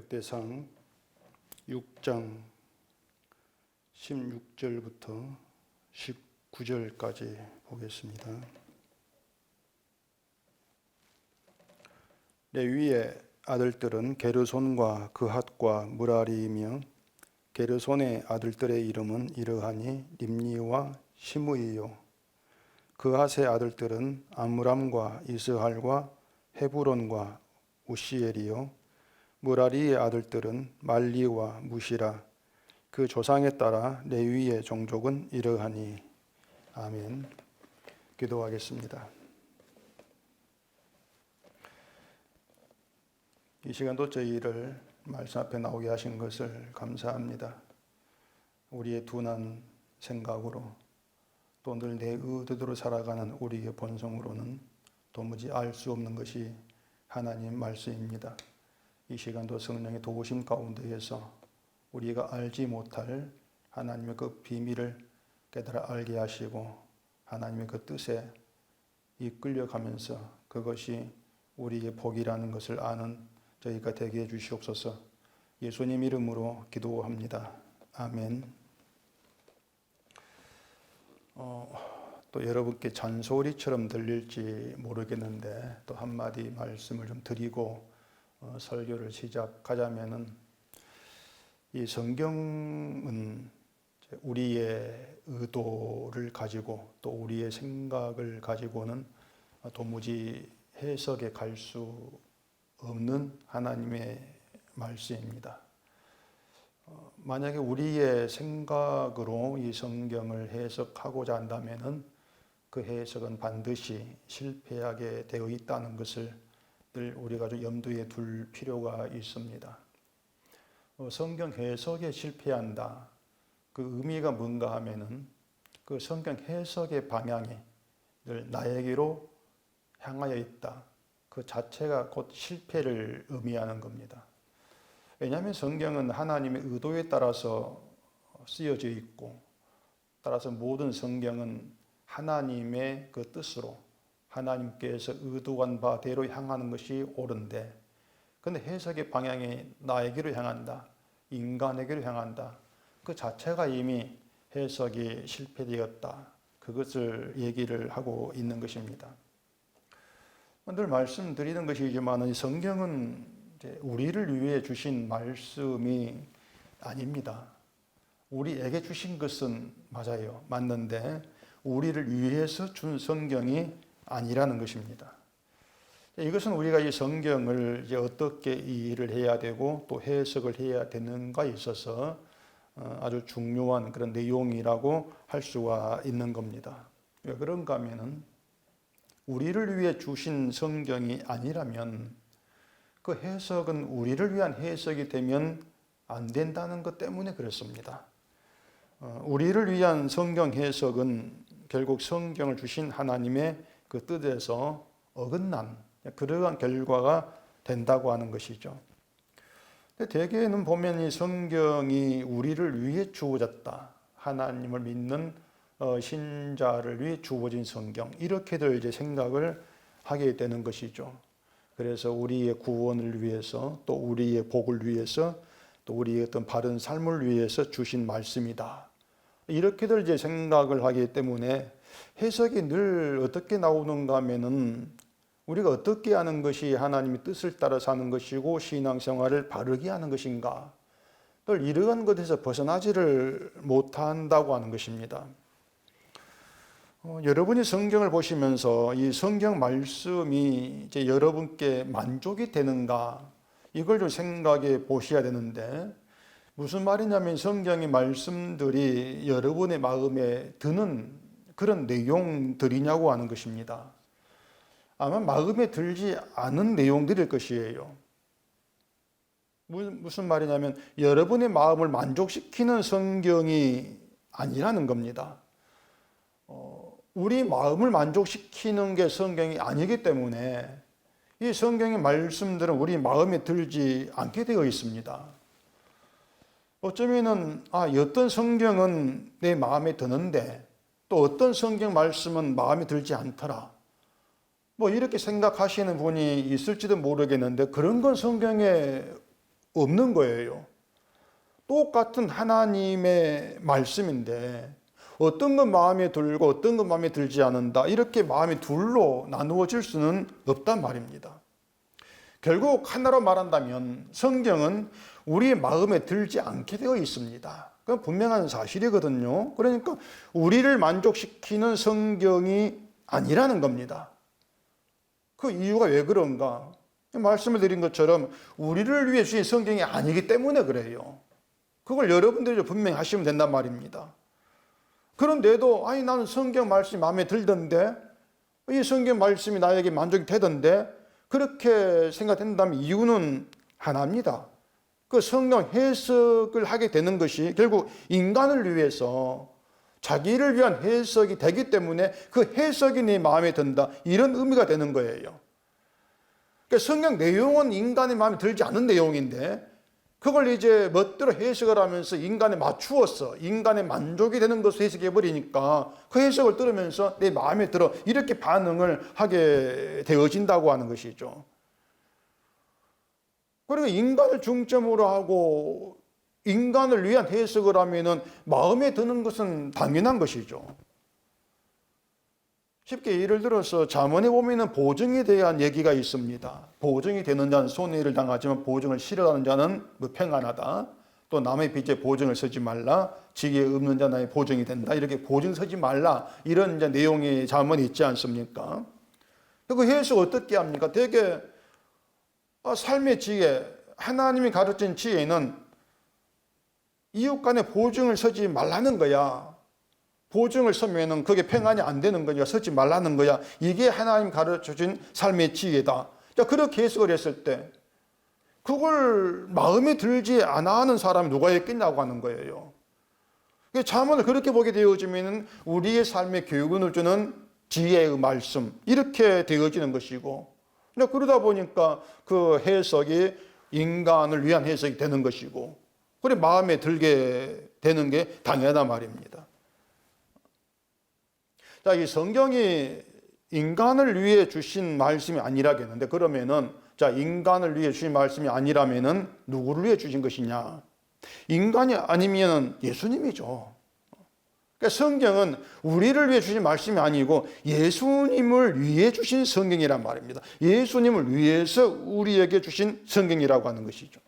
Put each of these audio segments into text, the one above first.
역대상 6장 16절부터 19절까지 보겠습니다. 레위의 아들들은 게르손과 그핫과 무라리이며 게르손의 아들들의 이름은 이러하니 림니와 시므이요. 그핫의 아들들은 암므람과 이스할과 헤브론과 우시엘이요. 무라리의 아들들은 말리와 무시라. 그 조상에 따라 레위의 종족은 이러하니. 아멘. 기도하겠습니다. 이 시간도 저희를 말씀 앞에 나오게 하신 것을 감사합니다. 우리의 둔한 생각으로 또 늘 내 의도대로 살아가는 우리의 본성으로는 도무지 알 수 없는 것이 하나님 말씀입니다. 이 시간도 성령의 도우심 가운데에서 우리가 알지 못할 하나님의 그 비밀을 깨달아 알게 하시고 하나님의 그 뜻에 이끌려가면서 그것이 우리의 복이라는 것을 아는 저희가 되게 해 주시옵소서. 예수님 이름으로 기도합니다. 아멘. 또 여러분께 잔소리처럼 들릴지 모르겠는데 또 한마디 말씀을 좀 드리고 설교를 시작하자면은, 이 성경은 우리의 의도를 가지고 또 우리의 생각을 가지고는 도무지 해석에 갈 수 없는 하나님의 말씀입니다. 만약에 우리의 생각으로 이 성경을 해석하고자 한다면은 그 해석은 반드시 실패하게 되어 있다는 것을 늘 우리가 좀 염두에 둘 필요가 있습니다. 성경 해석에 실패한다. 그 의미가 뭔가 하면은 그 성경 해석의 방향이 늘 나에게로 향하여 있다. 그 자체가 곧 실패를 의미하는 겁니다. 왜냐하면 성경은 하나님의 의도에 따라서 쓰여져 있고, 따라서 모든 성경은 하나님의 그 뜻으로 하나님께서 의도한 바대로 향하는 것이 옳은데, 근데 해석의 방향이 나에게로 향한다, 인간에게로 향한다. 그 자체가 이미 해석이 실패되었다. 그것을 얘기를 하고 있는 것입니다. 늘 말씀드리는 것이지만 성경은 우리를 위해 주신 말씀이 아닙니다. 우리에게 주신 것은 맞아요. 맞는데 우리를 위해서 준 성경이 아니라는 것입니다. 이것은 우리가 이 성경을 이제 어떻게 이해를 해야 되고 또 해석을 해야 되는가에 있어서 아주 중요한 그런 내용이라고 할 수가 있는 겁니다. 왜 그런가 하면은 우리를 위해 주신 성경이 아니라면 그 해석은 우리를 위한 해석이 되면 안 된다는 것 때문에 그렇습니다. 우리를 위한 성경 해석은 결국 성경을 주신 하나님의 그 뜻에서 어긋난 그러한 결과가 된다고 하는 것이죠. 대개는 보면 이 성경이 우리를 위해 주어졌다. 하나님을 믿는 신자를 위해 주어진 성경. 이렇게들 이제 생각을 하게 되는 것이죠. 그래서 우리의 구원을 위해서 또 우리의 복을 위해서 또 우리의 어떤 바른 삶을 위해서 주신 말씀이다. 이렇게들 이제 생각을 하기 때문에 해석이 늘 어떻게 나오는가 하면은 우리가 어떻게 하는 것이 하나님의 뜻을 따라 사는 것이고 신앙생활을 바르게 하는 것인가, 늘 이러한 것에서 벗어나지를 못한다고 하는 것입니다. 여러분이 성경을 보시면서 이 성경 말씀이 이제 여러분께 만족이 되는가, 이걸 좀 생각해 보셔야 되는데, 무슨 말이냐면 성경의 말씀들이 여러분의 마음에 드는 그런 내용들이냐고 하는 것입니다. 아마 마음에 들지 않은 내용들일 것이에요. 무슨 말이냐면 여러분의 마음을 만족시키는 성경이 아니라는 겁니다. 우리 마음을 만족시키는 게 성경이 아니기 때문에 이 성경의 말씀들은 우리 마음에 들지 않게 되어 있습니다. 어쩌면은 어떤 성경은 내 마음에 드는데 또 어떤 성경 말씀은 마음에 들지 않더라, 뭐 이렇게 생각하시는 분이 있을지도 모르겠는데, 그런 건 성경에 없는 거예요. 똑같은 하나님의 말씀인데 어떤 건 마음에 들고 어떤 건 마음에 들지 않는다, 이렇게 마음이 둘로 나누어질 수는 없단 말입니다. 결국 하나로 말한다면 성경은 우리의 마음에 들지 않게 되어 있습니다. 그건 분명한 사실이거든요. 그러니까 우리를 만족시키는 성경이 아니라는 겁니다. 그 이유가 왜 그런가? 말씀을 드린 것처럼 우리를 위해 주신 성경이 아니기 때문에 그래요. 그걸 여러분들이 분명히 하시면 된단 말입니다. 그런데도 아니 나는 성경 말씀이 마음에 들던데, 이 성경 말씀이 나에게 만족이 되던데, 그렇게 생각된다면 이유는 하나입니다. 그 성경 해석을 하게 되는 것이 결국 인간을 위해서 자기를 위한 해석이 되기 때문에 그 해석이 내 마음에 든다, 이런 의미가 되는 거예요. 그러니까 성경 내용은 인간의 마음에 들지 않은 내용인데 그걸 이제 멋대로 해석을 하면서 인간에 맞추어서 인간의 만족이 되는 것을 해석해 버리니까 그 해석을 들으면서 내 마음에 들어, 이렇게 반응을 하게 되어진다고 하는 것이죠. 그리고 인간을 중점으로 하고 인간을 위한 해석을 하면은 마음에 드는 것은 당연한 것이죠. 쉽게 예를 들어서 잠언에 보면은 보증에 대한 얘기가 있습니다. 보증이 되는 자는 손해를 당하지만 보증을 싫어하는 자는 평안하다. 또 남의 빚에 보증을 서지 말라. 지혜에 없는 자 나의 보증이 된다. 이렇게 보증 서지 말라, 이런 이제 내용의 잠언이 있지 않습니까? 그 해석 어떻게 합니까? 되게 삶의 지혜, 하나님이 가르친 지혜는 이웃 간에 보증을 서지 말라는 거야. 보증을 서면은 그게 평안이 안 되는 거니까 서지 말라는 거야. 이게 하나님 가르쳐준 삶의 지혜다. 자, 그렇게 해석을 했을 때 그걸 마음에 들지 않아 하는 사람이 누가 있겠냐고 하는 거예요. 잠언을 그렇게 보게 되어지면 우리의 삶의 교훈을 주는 지혜의 말씀, 이렇게 되어지는 것이고, 그러다 보니까 그 해석이 인간을 위한 해석이 되는 것이고, 그래 마음에 들게 되는 게 당연하단 말입니다. 자, 이 성경이 인간을 위해 주신 말씀이 아니라겠는데, 그러면은 자, 인간을 위해 주신 말씀이 아니라면은 누구를 위해 주신 것이냐? 인간이 아니면 예수님이죠. 그러니까 성경은 우리를 위해 주신 말씀이 아니고 예수님을 위해 주신 성경이란 말입니다. 예수님을 위해서 우리에게 주신 성경이라고 하는 것이죠.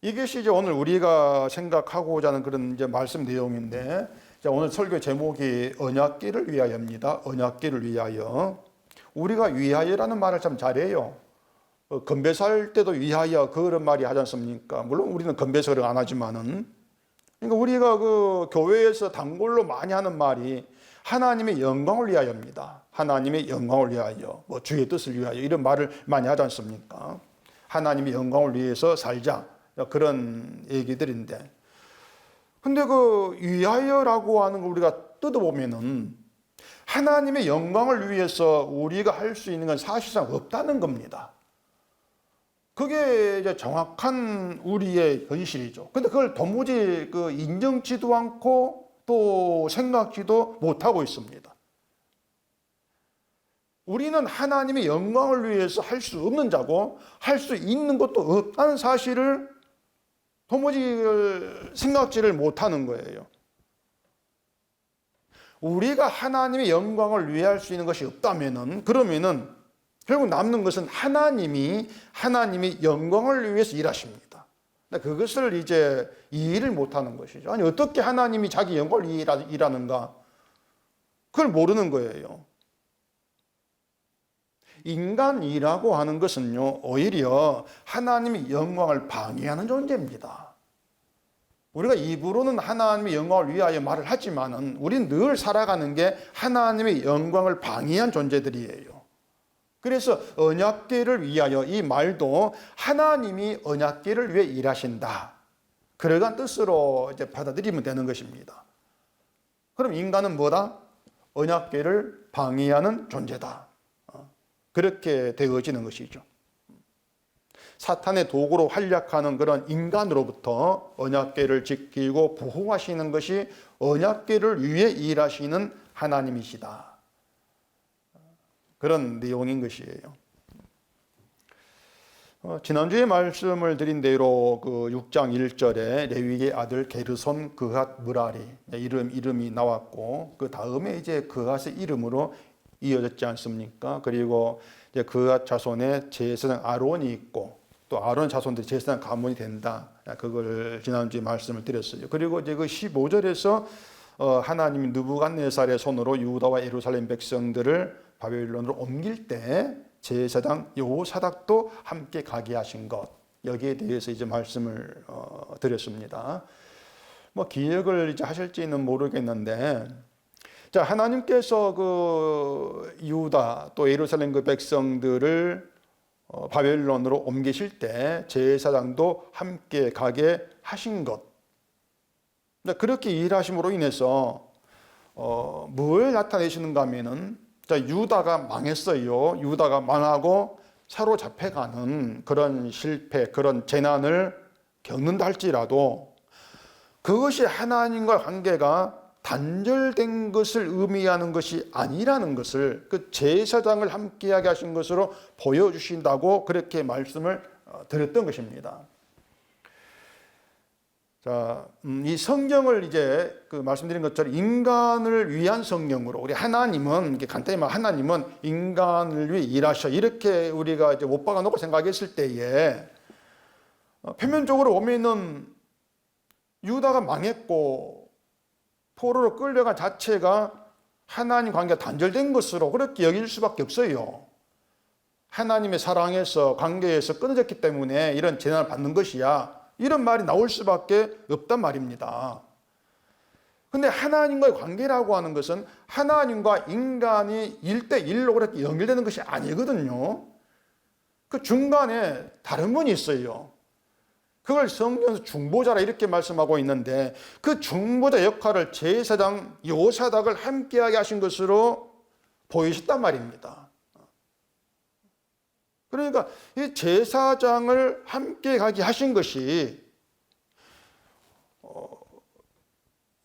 이것이 이제 오늘 우리가 생각하고자 하는 그런 이제 말씀 내용인데, 자, 오늘 설교 제목이 언약궤를 위하여입니다. 언약궤를 위하여. 우리가 위하여라는 말을 참 잘해요. 건배사할 때도 위하여 그런 말이 하지 않습니까? 물론 우리는 건배사를 안 하지만은, 그러니까 우리가 그 교회에서 단골로 많이 하는 말이 하나님의 영광을 위하여입니다. 하나님의 영광을 위하여, 뭐 주의 뜻을 위하여, 이런 말을 많이 하지 않습니까? 하나님의 영광을 위해서 살자, 그런 얘기들인데, 근데 그 위하여라고 하는 걸 우리가 뜯어보면은 하나님의 영광을 위해서 우리가 할 수 있는 건 사실상 없다는 겁니다. 그게 이제 정확한 우리의 현실이죠. 근데 그걸 도무지 인정치도 않고 또 생각지도 못하고 있습니다. 우리는 하나님의 영광을 위해서 할 수 없는 자고 할 수 있는 것도 없다는 사실을 도무지 생각지를 못하는 거예요. 우리가 하나님의 영광을 위해 할 수 있는 것이 없다면은, 그러면은 결국 남는 것은 하나님의 영광을 위해서 일하십니다. 그것을 이제 이해를 못하는 것이죠. 아니, 어떻게 하나님이 자기 영광을 일하는가? 그걸 모르는 거예요. 인간이라고 하는 것은요, 오히려 하나님의 영광을 방해하는 존재입니다. 우리가 입으로는 하나님의 영광을 위하여 말을 하지만은 우리는 늘 살아가는 게 하나님의 영광을 방해한 존재들이에요. 그래서 언약궤를 위하여, 이 말도 하나님이 언약궤를 위해 일하신다, 그러한 뜻으로 이제 받아들이면 되는 것입니다. 그럼 인간은 뭐다? 언약궤를 방해하는 존재다. 그렇게 되어지는 것이죠. 사탄의 도구로 활약하는 그런 인간으로부터 언약궤를 지키고 보호하시는 것이 언약궤를 위해 일하시는 하나님이시다, 그런 내용인 것이에요. 지난주에 말씀을 드린 대로 그 6장 1절에 레위의 아들 게르손 그핫 므라리 이름이 나왔고, 그 다음에 이제 그핫의 이름으로 이어졌지 않습니까? 그리고 이제 그핫 자손의 제사장 아론이 있고, 또 아론 자손들이 제사장 가문이 된다. 그걸 지난주에 말씀을 드렸어요. 그리고 이제 그 15절에서 하나님이 느부갓네살의 손으로 유다와 예루살렘 백성들을 바벨론으로 옮길 때 제사장 여호사닥도 함께 가게 하신 것, 여기에 대해서 이제 말씀을 드렸습니다. 뭐 기억을 이제 하실지는 모르겠는데, 자, 하나님께서 그 유다 또 예루살렘 그 백성들을 바벨론으로 옮기실 때 제사장도 함께 가게 하신 것, 그렇게 일하심으로 인해서 뭘 나타내시는가 하면은, 자, 유다가 망했어요. 유다가 망하고 사로잡혀가는 그런 실패, 그런 재난을 겪는다 할지라도 그것이 하나님과 관계가 단절된 것을 의미하는 것이 아니라는 것을 그 제사장을 함께하게 하신 것으로 보여주신다고 그렇게 말씀을 드렸던 것입니다. 자, 이 성경을 이제 그 말씀드린 것처럼 인간을 위한 성경으로, 우리 하나님은, 이게 간단히 말 하나님은 인간을 위해 일하셔, 이렇게 우리가 이제 못 박아놓고 생각했을 때에 표면적으로 보면은 유다가 망했고 포로로 끌려간 자체가 하나님 관계가 단절된 것으로 그렇게 여길 수밖에 없어요. 하나님의 사랑에서 관계에서 끊어졌기 때문에 이런 재난을 받는 것이야, 이런 말이 나올 수밖에 없단 말입니다. 근데 하나님과의 관계라고 하는 것은 하나님과 인간이 1대1로 그렇게 연결되는 것이 아니거든요. 그 중간에 다른 분이 있어요. 그걸 성경에서 중보자라 이렇게 말씀하고 있는데, 그 중보자 역할을 제사장 여호사닥을 함께하게 하신 것으로 보이셨단 말입니다. 그러니까 이 제사장을 함께 가게 하신 것이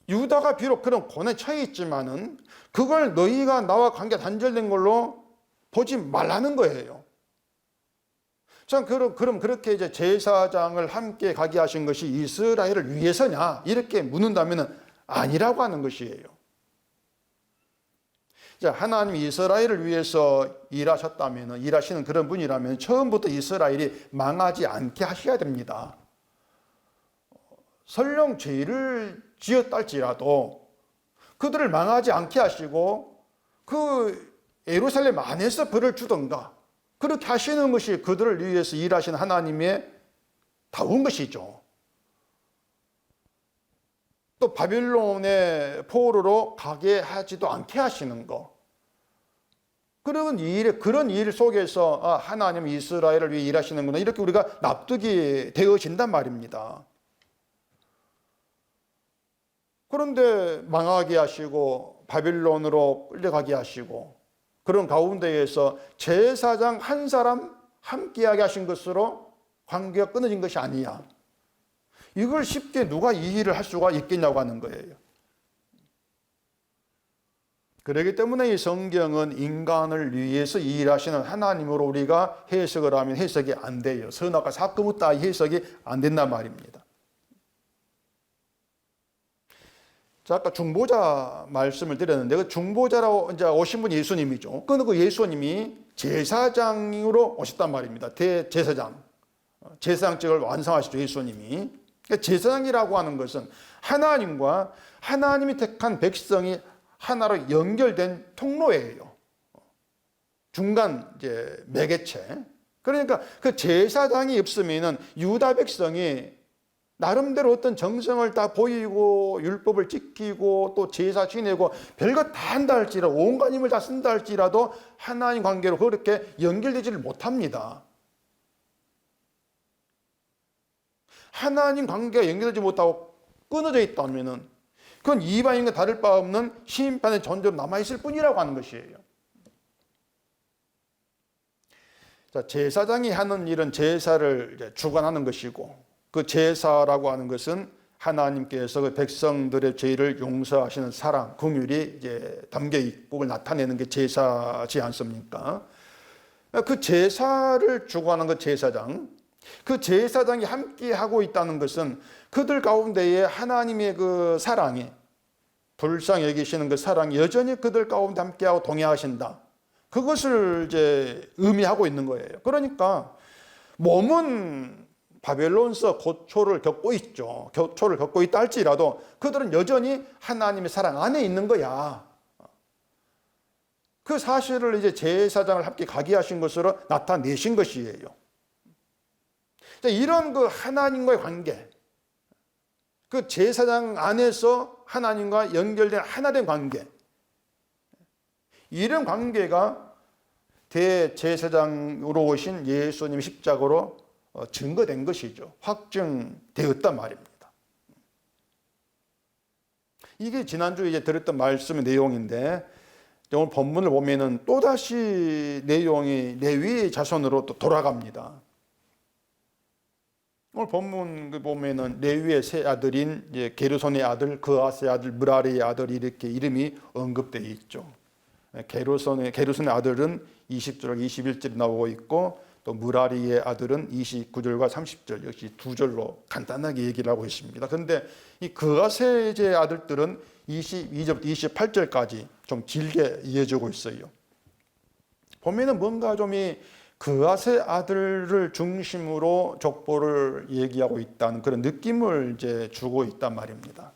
유다가 비록 그런 고난에 처해 있지만은 그걸 너희가 나와 관계가 단절된 걸로 보지 말라는 거예요. 참, 그럼 그렇게 이제 제사장을 함께 가게 하신 것이 이스라엘을 위해서냐 이렇게 묻는다면은 아니라고 하는 것이에요. 자, 하나님이 이스라엘을 위해서 일하셨다면, 일하시는 그런 분이라면 처음부터 이스라엘이 망하지 않게 하셔야 됩니다. 설령 죄를 지었다 할지라도 그들을 망하지 않게 하시고 그 예루살렘 안에서 벌을 주던가 그렇게 하시는 것이 그들을 위해서 일하시는 하나님의 다운 것이죠. 또 바빌론의 포로로 가게 하지도 않게 하시는 것, 그런 일 속에서 하나님 이스라엘을 위해 일하시는구나 이렇게 우리가 납득이 되어진단 말입니다. 그런데 망하게 하시고 바빌론으로 끌려가게 하시고 그런 가운데에서 제사장 한 사람 함께하게 하신 것으로 관계가 끊어진 것이 아니야, 이걸 쉽게 누가 이해를 할 수가 있겠냐고 하는 거예요. 그렇기 때문에 이 성경은 인간을 위해서 일하시는 하나님으로 우리가 해석을 하면 해석이 안 돼요. 선악과 사건부 따위 해석이 안 된단 말입니다. 자, 아까 중보자 말씀을 드렸는데 그 중보자라고 이제 오신 분이 예수님이죠. 그 예수님이 제사장으로 오셨단 말입니다. 대제사장, 제사장직을 완성하시죠, 예수님이. 그러니까 제사장이라고 하는 것은 하나님과 하나님이 택한 백성이 하나로 연결된 통로예요. 중간 이제 매개체. 그러니까 그 제사장이 없으면은 유다 백성이 나름대로 어떤 정성을 다 보이고 율법을 지키고 또 제사 지내고 별거 다 한다 할지라도, 온갖 힘을 다 쓴다 할지라도 하나님 관계로 그렇게 연결되지를 못합니다. 하나님 관계가 연결되지 못하고 끊어져 있다면은 그건 이방인과 다를 바 없는 심판의 존재로 남아있을 뿐이라고 하는 것이에요. 자, 제사장이 하는 일은 제사를 이제 주관하는 것이고, 그 제사라고 하는 것은 하나님께서 그 백성들의 죄를 용서하시는 사랑, 긍휼이 이제 담겨 있고 그걸 나타내는 게 제사지 않습니까? 그 제사를 주관하는 그 제사장, 그 제사장이 함께 하고 있다는 것은 그들 가운데에 하나님의 그 사랑이, 불쌍히 여기시는 그 사랑이 여전히 그들 가운데 함께하고 동행하신다. 그것을 이제 의미하고 있는 거예요. 그러니까 몸은 바벨론서 고초를 겪고 있죠. 고초를 겪고 있다 할지라도 그들은 여전히 하나님의 사랑 안에 있는 거야. 그 사실을 이제 제사장을 함께 가게 하신 것으로 나타내신 것이에요. 이런 그 하나님과의 관계, 그 제사장 안에서 하나님과 연결된 하나된 관계, 이런 관계가 대제사장으로 오신 예수님의 십자가로 증거된 것이죠. 확증되었단 말입니다. 이게 지난주에 이제 들었던 말씀의 내용인데, 오늘 본문을 보면은 또다시 내용이 레위의 자손으로 또 돌아갑니다. 오늘 본문 보면은 레위의 세 아들인 게르손의 아들, 그아스의 아들, 므라리의 아들 이렇게 이름이 언급되어 있죠. 게르손의 아들은 20절, 21절에 나오고 있고 또 므라리의 아들은 29절과 30절 역시 두 절로 간단하게 얘기를 하고 있습니다. 그런데 이 그아스의 아들들은 22절부터 28절까지 좀 길게 이어지고 있어요. 보면은 뭔가 좀 이 그아스의 아들을 중심으로 족보를 얘기하고 있다는 그런 느낌을 이제 주고 있단 말입니다.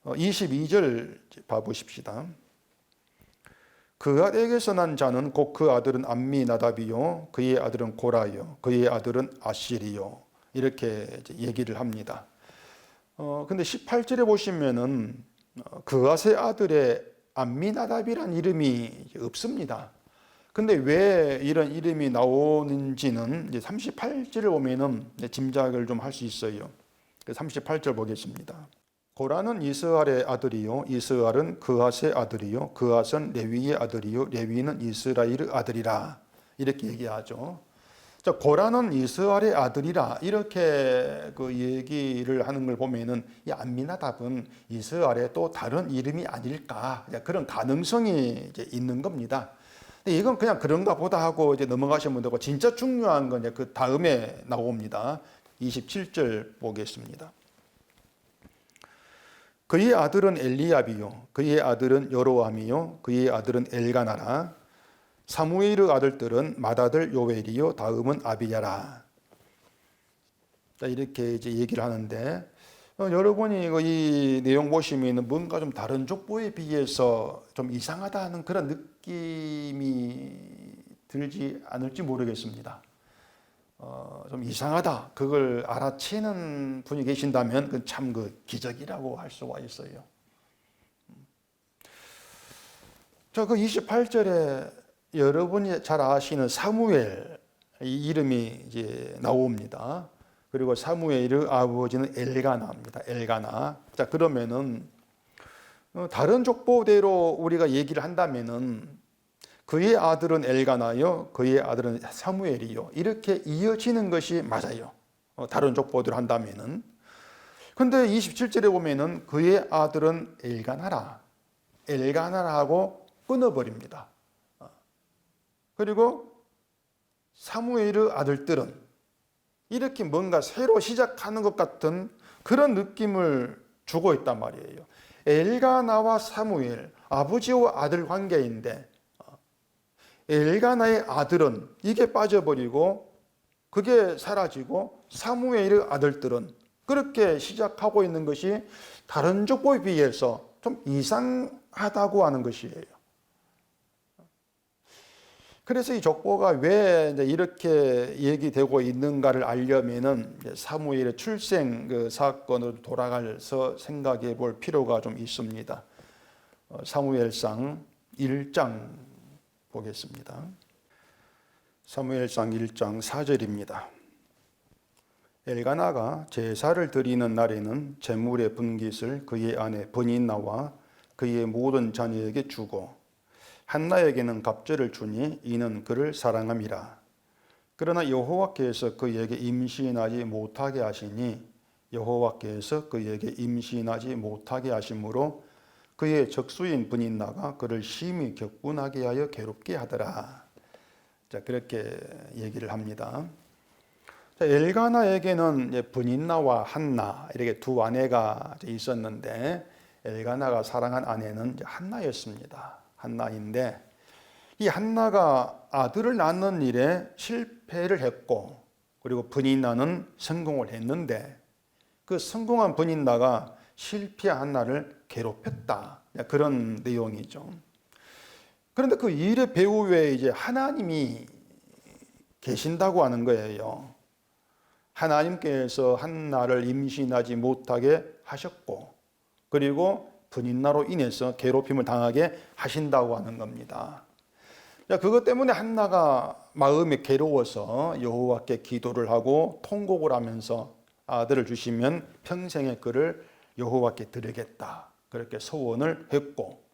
22절 봐보십시다. 그앗에게서 난 자는 곧 그 아들은 암미나답이요, 그의 아들은 고라요, 그의 아들은 아실이요, 이렇게 얘기를 합니다. 근데 18절에 보시면은 그앗의 아들의 암미나답이란 이름이 없습니다. 근데 왜 이런 이름이 나오는지는 이제 38절을 보면은 짐작을 좀 할 수 있어요. 38절 보겠습니다. 고라는 이스라엘의 아들이요, 이스라엘은 그앗의 아들이요, 그앗은 레위의 아들이요, 레위는 이스라엘의 아들이라, 이렇게 얘기하죠. 자, 고라는 이스라엘의 아들이라 이렇게 그 얘기를 하는 걸 보면은 이 암미나답은 이스라엘의 또 다른 이름이 아닐까, 그런 가능성이 이제 있는 겁니다. 이건 그냥 그런가 보다 하고 이제 넘어가시면 되고, 진짜 중요한 건 이제 그 다음에 나옵니다. 27절 보겠습니다. 그의 아들은 엘리압이요, 그의 아들은 여로암이요, 그의 아들은 엘가나라. 사무엘의 아들들은 맏아들 요엘이요, 다음은 아비야라. 이렇게 이제 얘기를 하는데, 여러분이 이 내용 보시면 뭔가 좀 다른 족보에 비해서 좀 이상하다는 그런 느낌이 들지 않을지 모르겠습니다. 좀 이상하다, 그걸 알아채는 분이 계신다면 그건 참 그 기적이라고 할 수가 있어요. 그 28절에 여러분이 잘 아시는 사무엘 이 이름이 이제 나옵니다. 그리고 사무엘의 아버지는 엘가나입니다. 엘가나. 자, 그러면은 다른 족보대로 우리가 얘기를 한다면은 그의 아들은 엘가나요, 그의 아들은 사무엘이요, 이렇게 이어지는 것이 맞아요. 다른 족보대로 한다면은. 근데 27절에 보면은 그의 아들은 엘가나라고 끊어버립니다. 그리고 사무엘의 아들들은 이렇게 뭔가 새로 시작하는 것 같은 그런 느낌을 주고 있단 말이에요. 엘가나와 사무엘, 아버지와 아들 관계인데 엘가나의 아들은 이게 빠져버리고 그게 사라지고 사무엘의 아들들은 그렇게 시작하고 있는 것이 다른 족보에 비해서 좀 이상하다고 하는 것이에요. 그래서 이 족보가 왜 이렇게 얘기되고 있는가를 알려면은 사무엘의 출생 그 사건으로 돌아가서 생각해 볼 필요가 좀 있습니다. 사무엘상 1장 보겠습니다. 사무엘상 1장 4절입니다. 엘가나가 제사를 드리는 날에는 제물의 분깃을 그의 아내 브닌나와 그의 모든 자녀에게 주고 한나에게는 갑절을 주니 이는 그를 사랑함이라. 그러나 여호와께서 그에게 임신하지 못하게 하시니 여호와께서 그에게 임신하지 못하게 하심으로 그의 적수인 브닌나가 그를 심히 격분하게 하여 괴롭게 하더라. 자, 그렇게 얘기를 합니다. 자, 엘가나에게는 브닌나와 한나 이렇게 두 아내가 있었는데 엘가나가 사랑한 아내는 한나였습니다. 한나인데 이 한나가 아들을 낳는 일에 실패를 했고 그리고 브닌나는 성공을 했는데 그 성공한 브닌나가 실패한 한나를 괴롭혔다. 그런 내용이죠. 그런데 그 일의 배후에 이제 하나님이 계신다고 하는 거예요. 하나님께서 한나를 임신하지 못하게 하셨고 그리고 브닌나로 인해서 괴롭힘을 당하게 하신다고 하는 겁니다. 그것 때문에 한나가 마음이 괴로워서 여호와께 기도를 하고 통곡을 하면서 아들을 주시면 평생의 그를 여호와께 드리겠다. 그렇게 소원을 했고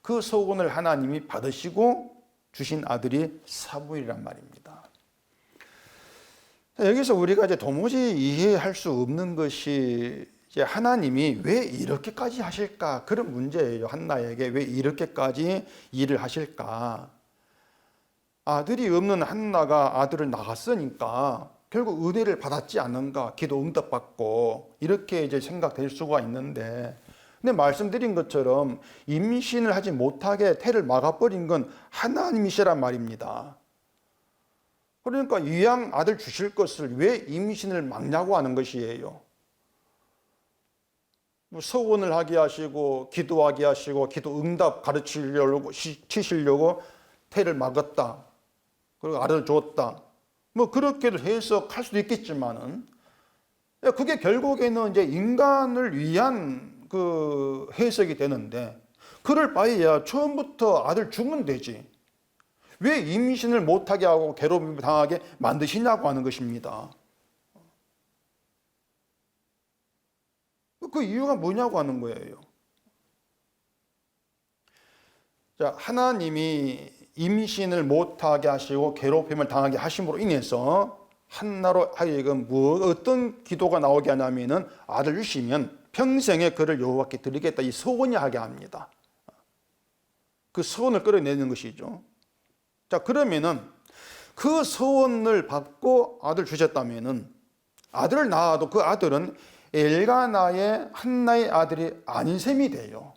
그 소원을 하나님이 받으시고 주신 아들이 사무엘이란 말입니다. 여기서 우리가 이제 도무지 이해할 수 없는 것이 이제 하나님이 왜 이렇게까지 하실까? 그런 문제예요. 한나에게 왜 이렇게까지 일을 하실까? 아들이 없는 한나가 아들을 낳았으니까 결국 은혜를 받았지 않는가? 기도 응답받고 이렇게 이제 생각될 수가 있는데 근데 말씀드린 것처럼 임신을 하지 못하게 태를 막아버린 건 하나님이시란 말입니다. 그러니까 이왕 아들 주실 것을 왜 임신을 막냐고 하는 것이에요. 서원을 하게 하시고 기도하게 하시고 기도 응답 가르치려고 시키시려고 태를 막았다. 그리고 아들을 줬다. 뭐 그렇게도 해석할 수도 있겠지만은 그게 결국에는 이제 인간을 위한 그 해석이 되는데 그럴 바에야 처음부터 아들 주면 되지. 왜 임신을 못하게 하고 괴롭힘을 당하게 만드시냐고 하는 것입니다. 그 이유가 뭐냐고 하는 거예요. 자, 하나님이 임신을 못하게 하시고 괴롭힘을 당하게 하심으로 인해서 한나로 하여금 어떤 기도가 나오게 하냐면은 아들 주시면 평생에 그를 여호와께 드리겠다 이 소원이 하게 합니다. 그 소원을 끌어내는 것이죠. 자, 그러면은 그 소원을 받고 아들 주셨다면은 아들을 낳아도 그 아들은 엘가나의 한나의 아들이 아닌 셈이 돼요.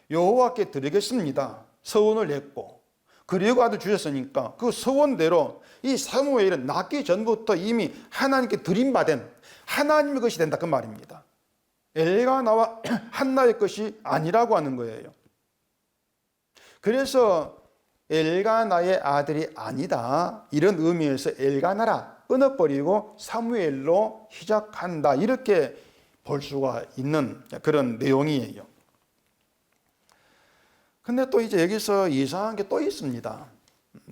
여호와께 드리겠습니다. 소원을 냈고 그리고 아들 주셨으니까 그 소원대로 이 사무엘은 낳기 전부터 이미 하나님께 드림받은 하나님의 것이 된다 그 말입니다. 엘가나와 한나의 것이 아니라고 하는 거예요. 그래서 엘가나의 아들이 아니다 이런 의미에서 엘가나라 끊어버리고 사무엘로 시작한다 이렇게 볼 수가 있는 그런 내용이에요. 근데 또 이제 여기서 이상한 게 또 있습니다.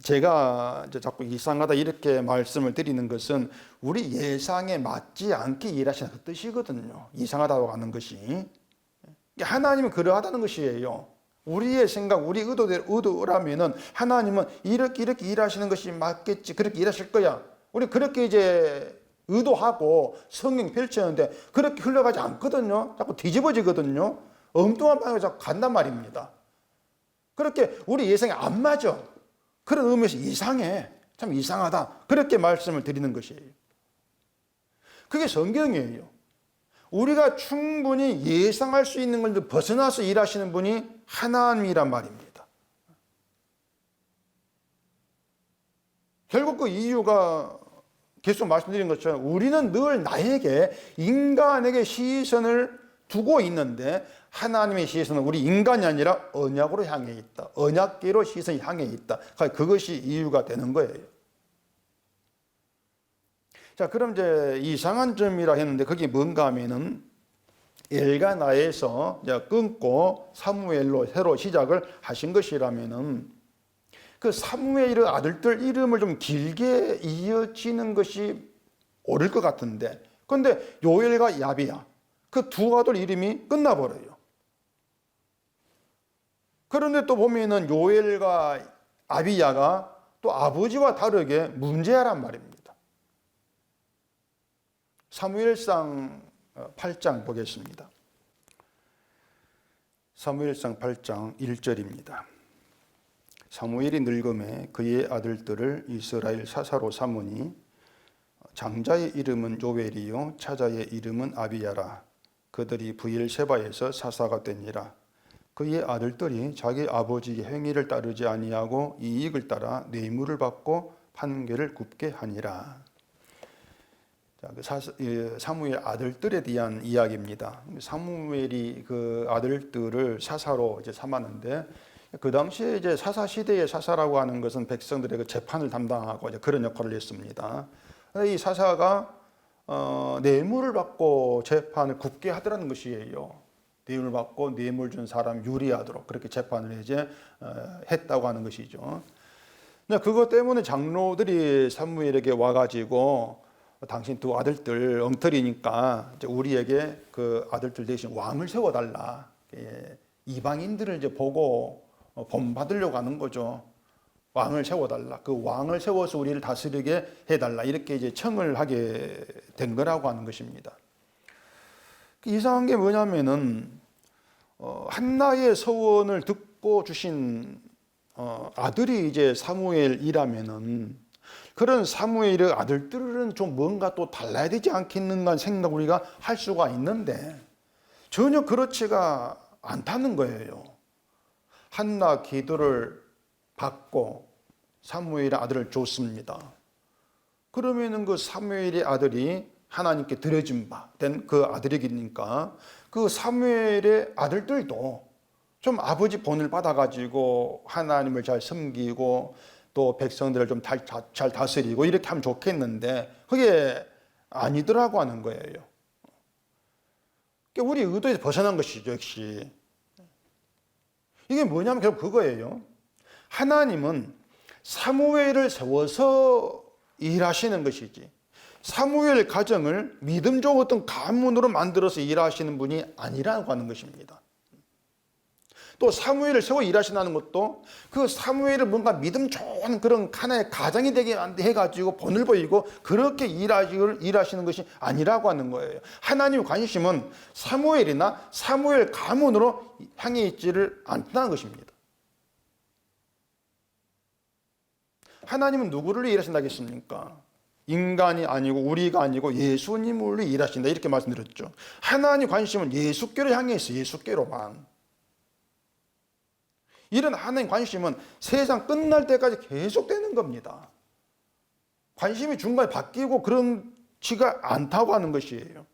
제가 이제 자꾸 이상하다 이렇게 말씀을 드리는 것은 우리 예상에 맞지 않게 일하시는 그 뜻이거든요. 이상하다고 하는 것이. 하나님은 그러하다는 것이에요. 우리의 생각, 우리 의도라면은 하나님은 이렇게 일하시는 것이 맞겠지. 그렇게 일하실 거야. 우리 그렇게 이제 의도하고 성경 펼치는데 그렇게 흘러가지 않거든요. 자꾸 뒤집어지거든요. 엉뚱한 방향으로 자꾸 간단 말입니다. 그렇게 우리 예상에 안 맞아. 그런 의미에서 이상해. 참 이상하다. 그렇게 말씀을 드리는 것이에요. 그게 성경이에요. 우리가 충분히 예상할 수 있는 걸 벗어나서 일하시는 분이 하나님이란 말입니다. 결국 그 이유가 계속 말씀드린 것처럼 우리는 늘 나에게 인간에게 시선을 두고 있는데 하나님의 시선은 우리 인간이 아니라 언약으로 향해 있다. 언약계로 시선이 향해 있다. 그것이 이유가 되는 거예요. 자, 그럼 이제 이상한 점이라 했는데 그게 뭔가 하면은 엘가나에서 끊고 사무엘로 새로 시작을 하신 것이라면은 그 사무엘의 아들들 이름을 좀 길게 이어지는 것이 옳을 것 같은데 그런데 요엘과 야비야 그 두 아들 이름이 끝나버려요. 그런데 또 보면은 요엘과 아비야가 또 아버지와 다르게 문제아란 말입니다. 사무엘상 8장 보겠습니다. 사무엘상 8장 1절입니다. 사무엘이 늙음에 그의 아들들을 이스라엘 사사로 삼으니 장자의 이름은 요엘이요 차자의 이름은 아비야라. 그들이 브엘세바에서 사사가 되니라. 그의 아들들이 자기 아버지의 행위를 따르지 아니하고 이익을 따라 뇌물을 받고 판결을 굽게 하니라. 사무엘 아들들에 대한 이야기입니다. 사무엘이 그 아들들을 사사로 이제 삼았는데, 그 당시에 이제 사사 시대의 사사라고 하는 것은 백성들의 그 재판을 담당하고 이제 그런 역할을 했습니다. 이 사사가 뇌물을 받고 재판을 굽게 하더라는 것이에요. 뇌물 받고 뇌물 준 사람 유리하도록 그렇게 재판을 이제 했다고 하는 것이죠. 그것 때문에 장로들이 사무엘에게 와가지고 당신 두 아들들 엉터리니까 이제 우리에게 그 아들들 대신 왕을 세워달라. 이방인들을 이제 보고 본받으려고 하는 거죠. 왕을 세워달라. 그 왕을 세워서 우리를 다스리게 해달라. 이렇게 이제 청을 하게 된 거라고 하는 것입니다. 이상한 게 뭐냐면은 한나의 서원을 듣고 주신 아들이 이제 사무엘이라면은 그런 사무엘의 아들들은 좀 뭔가 또 달라야 되지 않겠는가 생각 우리가 할 수가 있는데 전혀 그렇지가 않다는 거예요. 한나 기도를 받고 사무엘의 아들을 줬습니다. 그러면은 그 사무엘의 아들이 하나님께 드려진 바 된 그 아들이니까 그 사무엘의 아들들도 좀 아버지 본을 받아가지고 하나님을 잘 섬기고 또 백성들을 좀 잘 다스리고 이렇게 하면 좋겠는데 그게 아니더라고 하는 거예요. 우리 의도에서 벗어난 것이죠, 역시. 이게 뭐냐면 결국 그거예요. 하나님은 사무엘을 세워서 일하시는 것이지 사무엘 가정을 믿음적 어떤 가문으로 만들어서 일하시는 분이 아니라고 하는 것입니다. 또 사무엘을 세워 일하신다는 것도 그 사무엘을 뭔가 믿음 좋은 그런 하나의 가정이 되게 해가지고 본을 보이고 그렇게 일하시는 것이 아니라고 하는 거예요. 하나님의 관심은 사무엘이나 사무엘 가문으로 향해 있지를 않다는 것입니다. 하나님은 누구를 일하신다 하겠습니까? 인간이 아니고 우리가 아니고 예수님을 일하신다 이렇게 말씀드렸죠. 하나님 관심은 예수께로 향해 있어요. 예수께로만. 이런 하나님 관심은 세상 끝날 때까지 계속되는 겁니다. 관심이 중간에 바뀌고 그렇지가 않다고 하는 것이에요.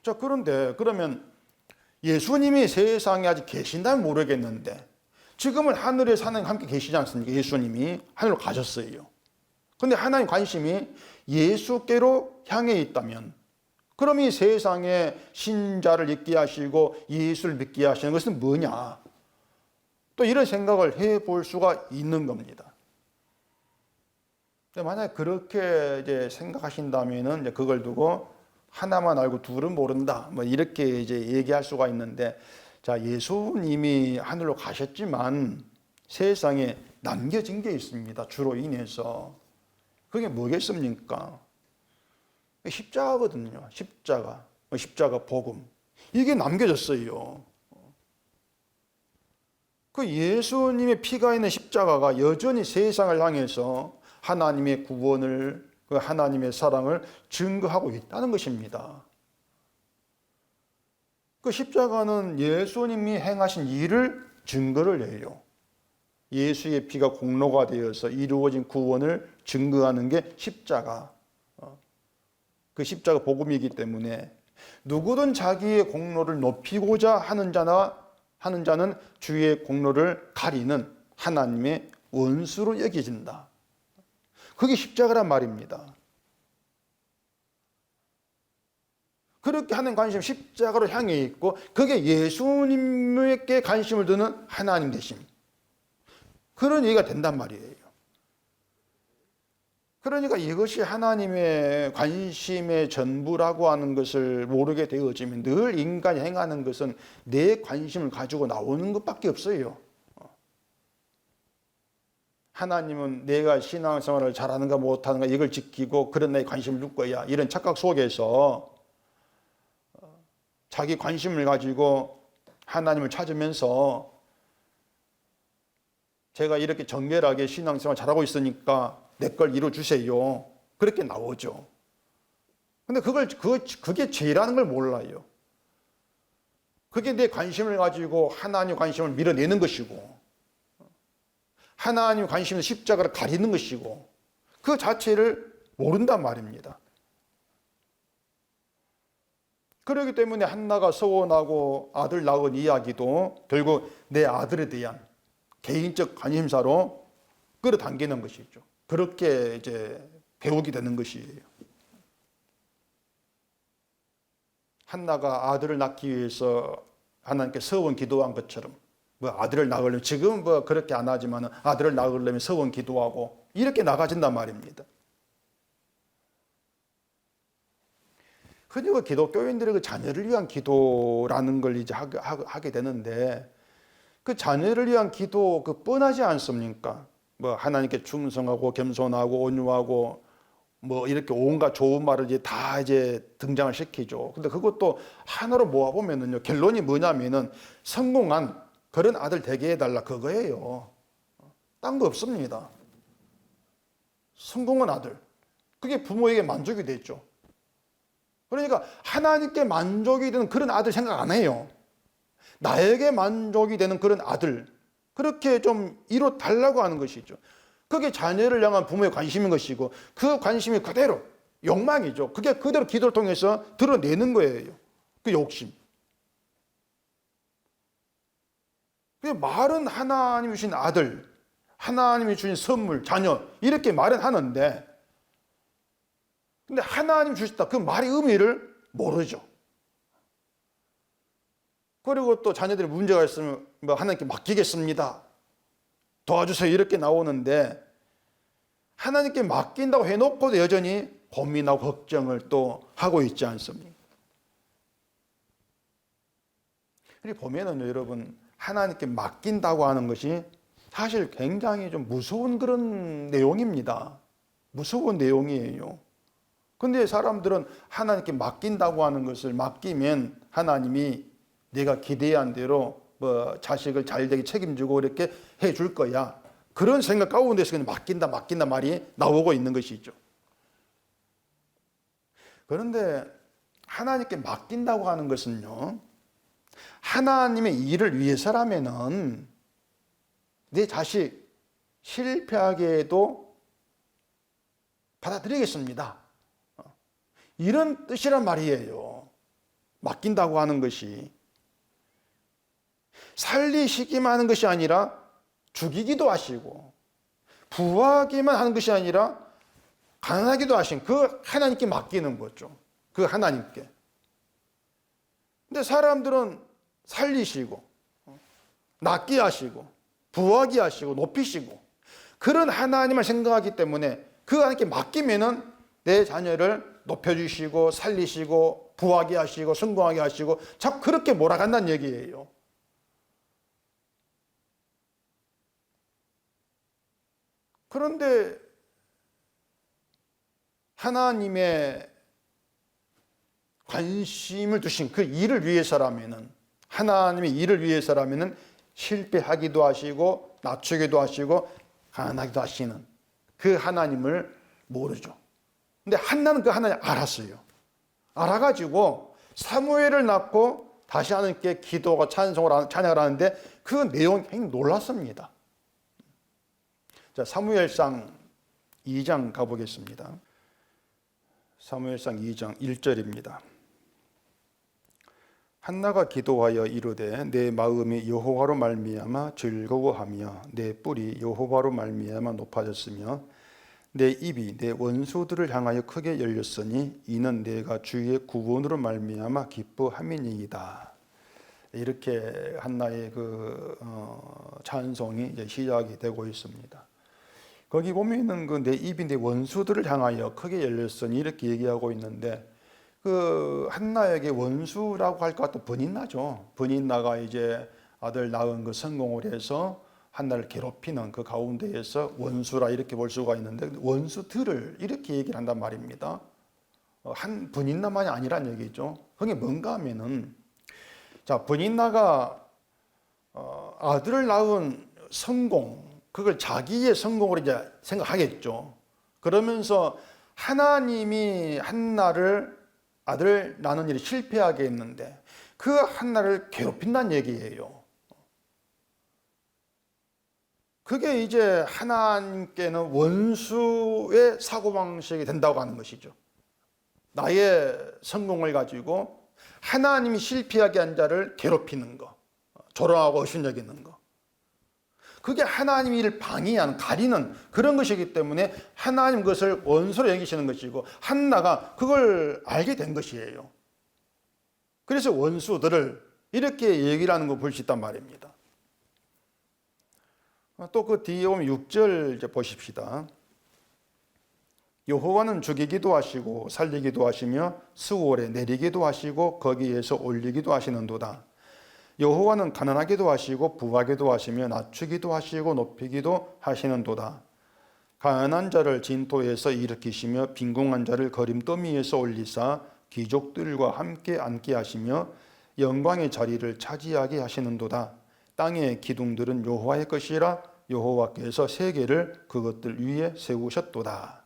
자, 그런데 그러면 예수님이 세상에 아직 계신다면 모르겠는데 지금은 하늘에 하나님 함께 계시지 않습니까? 예수님이 하늘로 가셨어요. 그런데 하나님 관심이 예수께로 향해 있다면 그럼 이 세상에 신자를 있게 하시고 예수를 믿게 하시는 것은 뭐냐? 또 이런 생각을 해볼 수가 있는 겁니다. 만약에 그렇게 이제 생각하신다면은 이제 그걸 두고 하나만 알고 둘은 모른다. 뭐 이렇게 이제 얘기할 수가 있는데, 자, 예수님이 하늘로 가셨지만 세상에 남겨진 게 있습니다. 주로 인해서. 그게 뭐겠습니까? 십자가거든요. 십자가 복음. 이게 남겨졌어요. 그 예수님의 피가 있는 십자가가 여전히 세상을 향해서 하나님의 구원을, 그 하나님의 사랑을 증거하고 있다는 것입니다. 그 십자가는 예수님이 행하신 일을 증거를 해요. 예수의 피가 공로가 되어서 이루어진 구원을 증거하는 게 십자가. 그 십자가 복음이기 때문에 누구든 자기의 공로를 높이고자 하는 자는 주의 공로를 가리는 하나님의 원수로 여겨진다. 그게 십자가란 말입니다. 그렇게 하는 관심이 십자가로 향해 있고 그게 예수님에게 관심을 두는 하나님 되심. 그런 얘기가 된단 말이에요. 그러니까 이것이 하나님의 관심의 전부라고 하는 것을 모르게 되어지면 늘 인간이 행하는 것은 내 관심을 가지고 나오는 것밖에 없어요. 하나님은 내가 신앙생활을 잘하는가 못하는가 이걸 지키고 그런 내 관심을 둘 거야. 이런 착각 속에서 자기 관심을 가지고 하나님을 찾으면서 제가 이렇게 정결하게 신앙생활 잘하고 있으니까 내 걸 이루어주세요. 그렇게 나오죠. 근데 그게 죄라는 걸 몰라요. 그게 내 관심을 가지고 하나님 관심을 밀어내는 것이고, 하나님 관심을 십자가를 가리는 것이고, 그 자체를 모른단 말입니다. 그렇기 때문에 한나가 서원하고 아들 낳은 이야기도 결국 내 아들에 대한 개인적 관심사로 끌어당기는 것이죠. 그렇게 이제 배우게 되는 것이에요. 한나가 아들을 낳기 위해서 하나님께 서원 기도한 것처럼, 아들을 낳으려면, 지금 그렇게 안 하지만 아들을 낳으려면 서원 기도하고 이렇게 나가진단 말입니다. 흔히 기독교인들이 그 자녀를 위한 기도라는 걸 이제 하게 되는데, 그 자녀를 위한 기도 뻔하지 않습니까? 하나님께 충성하고 겸손하고 온유하고 이렇게 온갖 좋은 말을 이제 등장을 시키죠. 근데 그것도 하나로 모아보면은요, 결론이 뭐냐면은 성공한 그런 아들 되게 해달라, 그거예요. 딴 거 없습니다. 성공한 아들. 그게 부모에게 만족이 됐죠. 그러니까 하나님께 만족이 되는 그런 아들 생각 안 해요. 나에게 만족이 되는 그런 아들, 그렇게 좀 이뤄 달라고 하는 것이죠. 그게 자녀를 향한 부모의 관심인 것이고, 그 관심이 그대로 욕망이죠. 그게 그대로 기도를 통해서 드러내는 거예요. 그 욕심. 그 말은 하나님이 주신 아들, 하나님이 주신 선물, 자녀, 이렇게 말은 하는데, 근데 하나님 주셨다, 그 말의 의미를 모르죠. 그리고 또 자녀들이 문제가 있으면 하나님께 맡기겠습니다, 도와주세요, 이렇게 나오는데, 하나님께 맡긴다고 해놓고도 여전히 고민하고 걱정을 또 하고 있지 않습니까? 그리고 보면은 여러분, 하나님께 맡긴다고 하는 것이 사실 굉장히 좀 무서운 그런 내용입니다. 무서운 내용이에요. 근데 사람들은 하나님께 맡긴다고 하는 것을, 맡기면 하나님이 내가 기대한 대로 자식을 잘되게 책임지고 이렇게 해줄 거야, 그런 생각 가운데서 그냥 맡긴다 말이 나오고 있는 것이죠. 그런데 하나님께 맡긴다고 하는 것은요, 하나님의 일을 위해서라면은 내 자식 실패하게 해도 받아들이겠습니다, 이런 뜻이란 말이에요. 맡긴다고 하는 것이 살리시기만 하는 것이 아니라 죽이기도 하시고, 부하기만 하는 것이 아니라 가난하기도 하신 그 하나님께 맡기는 거죠. 그 하나님께. 근데 사람들은 살리시고, 낫게 하시고, 부하게 하시고, 높이시고, 그런 하나님을 생각하기 때문에 그 하나님께 맡기면은 내 자녀를 높여주시고, 살리시고, 부하게 하시고, 성공하게 하시고, 자꾸 그렇게 몰아간다는 얘기예요. 그런데 하나님의 관심을 두신 그 일을 위해서라면은, 하나님의 일을 위해서라면은 실패하기도 하시고, 낮추기도 하시고, 가난하기도 하시는 그 하나님을 모르죠. 근데 한나는 그 하나님 알았어요. 알아가지고 사무엘을 낳고 다시 하나님께 기도가 찬양을 하는데, 그 내용이 굉장히 놀랐습니다. 자, 사무엘상 2장 가보겠습니다. 사무엘상 2장 1절입니다. 한나가 기도하여 이르되 내 마음이 여호와로 말미암아 즐거워하며 내 뿔이 여호와로 말미암아 높아졌으며 내 입이 내 원수들을 향하여 크게 열렸으니 이는 내가 주의 구원으로 말미암아 기뻐함이니이다. 이렇게 한나의 찬송이 이제 시작이 되고 있습니다. 거기 보면은 내 입이 내 원수들을 향하여 크게 열렸으니 이렇게 얘기하고 있는데, 한나에게 원수라고 할 것 같은 버니나죠. 버니나가 이제 아들 낳은 성공을 해서 한나를 괴롭히는 그 가운데에서 원수라 이렇게 볼 수가 있는데, 원수들을 이렇게 얘기를 한단 말입니다. 한 버니나만이 아니란 얘기죠. 그게 뭔가 하면은, 자, 버니나가 아들을 낳은 성공, 그걸 자기의 성공으로 이제 생각하겠죠. 그러면서 하나님이 한나를 아들 낳는 일이 실패하게 했는데 그 한나를 괴롭힌다는 얘기예요. 그게 이제 하나님께는 원수의 사고방식이 된다고 하는 것이죠. 나의 성공을 가지고 하나님이 실패하게 한 자를 괴롭히는 거, 조롱하고 업신여기는 거. 그게 하나님 일을 방해하는, 가리는 그런 것이기 때문에 하나님 그것을 원수로 여기시는 것이고 한나가 그걸 알게 된 것이에요. 그래서 원수들을 이렇게 얘기를 하는 거 볼 수 있단 말입니다. 또 그 뒤에 오면 6절 이제 보십시다. 여호와는 죽이기도 하시고 살리기도 하시며 스월에 내리기도 하시고 거기에서 올리기도 하시는도다. 여호와는 가난하기도 하시고 부하기도 하시며 낮추기도 하시고 높이기도 하시는도다. 가난한 자를 진토에서 일으키시며 빈궁한 자를 거림더미에서 올리사 귀족들과 함께 앉게 하시며 영광의 자리를 차지하게 하시는도다. 땅의 기둥들은 여호와의 것이라 여호와께서 세계를 그것들 위에 세우셨도다.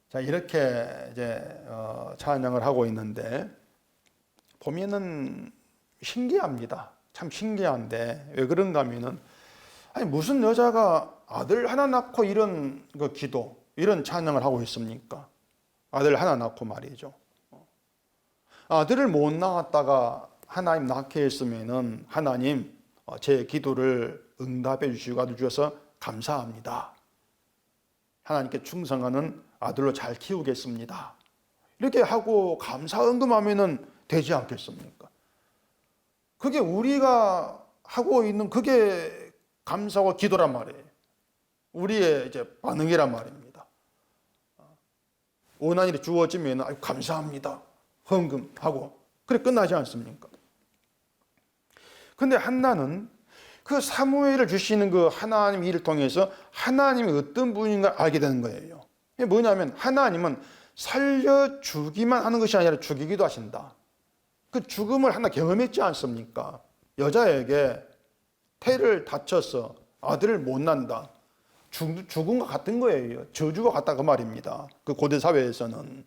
자, 이렇게 이제 찬양을 하고 있는데 보면은 신기합니다. 참 신기한데 왜 그런가 하면은 아니 무슨 여자가 아들 하나 낳고 이런 그 기도, 이런 찬양을 하고 있습니까? 아들 하나 낳고 말이죠. 아들을 못 낳았다가 하나님 낳게 했으면은 하나님 제 기도를 응답해 주시고 아들 주셔서 감사합니다. 하나님께 충성하는 아들로 잘 키우겠습니다. 이렇게 하고 감사 응금하면은 되지 않겠습니까? 그게 우리가 하고 있는 그게 감사와 기도란 말이에요. 우리의 이제 반응이란 말입니다. 원한 일이 주어지면 아유 감사합니다. 헌금하고 그래 끝나지 않습니까? 근데 한나는 그 사무엘을 주시는 그 하나님 일을 통해서 하나님이 어떤 분인가 알게 되는 거예요. 이게 뭐냐면 하나님은 살려주기만 하는 것이 아니라 죽이기도 하신다. 그 죽음을 하나 경험했지 않습니까? 여자에게 태를 다쳐서 아들을 못 낳는다. 죽음과 같은 거예요. 저주가 같다 그 말입니다. 그 고대 사회에서는.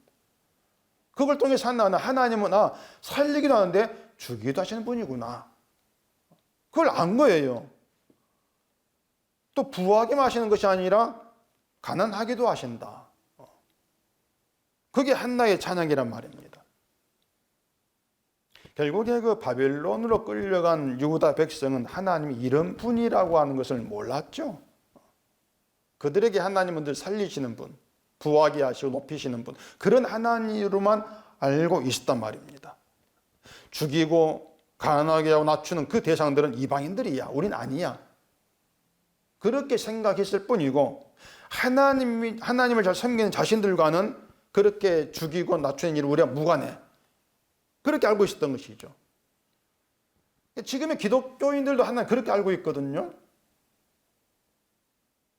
그걸 통해서 하나님은 살리기도 하는데 죽이기도 하시는 분이구나. 그걸 안 거예요. 또 부하게만 하시는 것이 아니라 가난하기도 하신다. 그게 한나의 찬양이란 말입니다. 결국에 그 바벨론으로 끌려간 유다 백성은 하나님이 이런 분이라고 하는 것을 몰랐죠. 그들에게 하나님은 늘 살리시는 분, 부하게 하시고 높이시는 분, 그런 하나님으로만 알고 있었단 말입니다. 죽이고 가난하게 하고 낮추는 그 대상들은 이방인들이야. 우린 아니야. 그렇게 생각했을 뿐이고 하나님을 잘 섬기는 자신들과는 그렇게 죽이고 낮추는 일을 우리가 무관해. 그렇게 알고 있었던 것이죠. 지금의 기독교인들도 하나님 그렇게 알고 있거든요.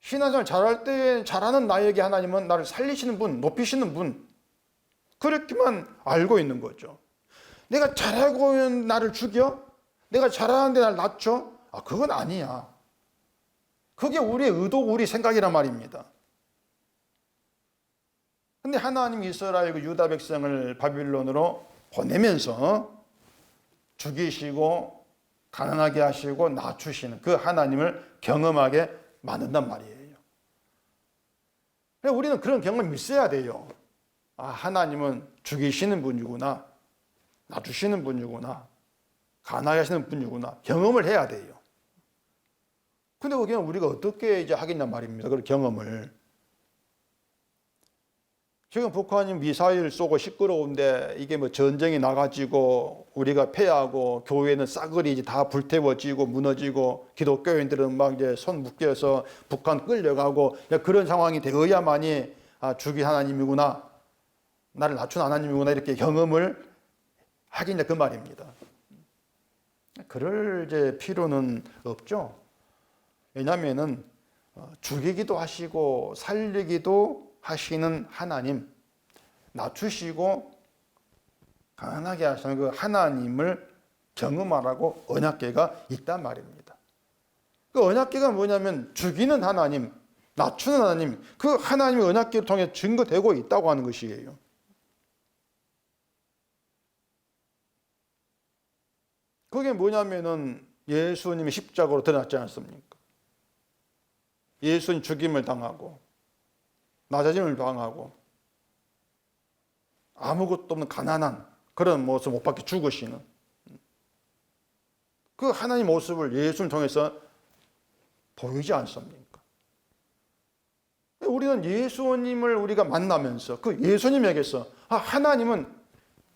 신앙생활 잘할 때 잘하는 나에게 하나님은 나를 살리시는 분, 높이시는 분, 그렇게만 알고 있는 거죠. 내가 잘하고 있는 나를 죽여? 내가 잘하는데 나를 낮춰? 그건 아니야. 그게 우리의 의도고 우리 생각이란 말입니다. 근데 하나님 이스라엘 그 유다 백성을 바빌론으로 보내면서 죽이시고 가난하게 하시고 낮추시는 그 하나님을 경험하게 만든단 말이에요. 우리는 그런 경험이 있어야 돼요. 하나님은 죽이시는 분이구나. 낮추시는 분이구나. 가난하게 하시는 분이구나. 경험을 해야 돼요. 근데 그게 우리가 어떻게 이제 하겠냐 말입니다. 그 경험을. 지금 북한이 미사일 쏘고 시끄러운데 이게 뭐 전쟁이 나가지고 우리가 패하고 교회는 싸그리 이제 다 불태워지고 무너지고 기독교인들은 막 이제 손 묶여서 북한 끌려가고 그런 상황이 되어야만이 죽이 하나님이구나. 나를 낮춘 하나님이구나. 이렇게 경험을 하겠냐 그 말입니다. 그럴 이제 필요는 없죠. 왜냐하면은 죽이기도 하시고 살리기도 하시는 하나님, 낮추시고 가난하게 하시는 그 하나님을 경험하라고 언약궤가 있단 말입니다. 그 언약궤가 뭐냐면 죽이는 하나님, 낮추는 하나님, 그 하나님의 언약궤를 통해 증거되고 있다고 하는 것이에요. 그게 뭐냐면은 예수님이 십자가로 드러났지 않습니까? 예수님 죽임을 당하고 낮아짐을 당하고 아무것도 없는 가난한 그런 모습 못 박혀 죽으시는 그 하나님 모습을 예수를 통해서 보이지 않습니까? 우리는 예수님을 우리가 만나면서 그 예수님에게서 하나님은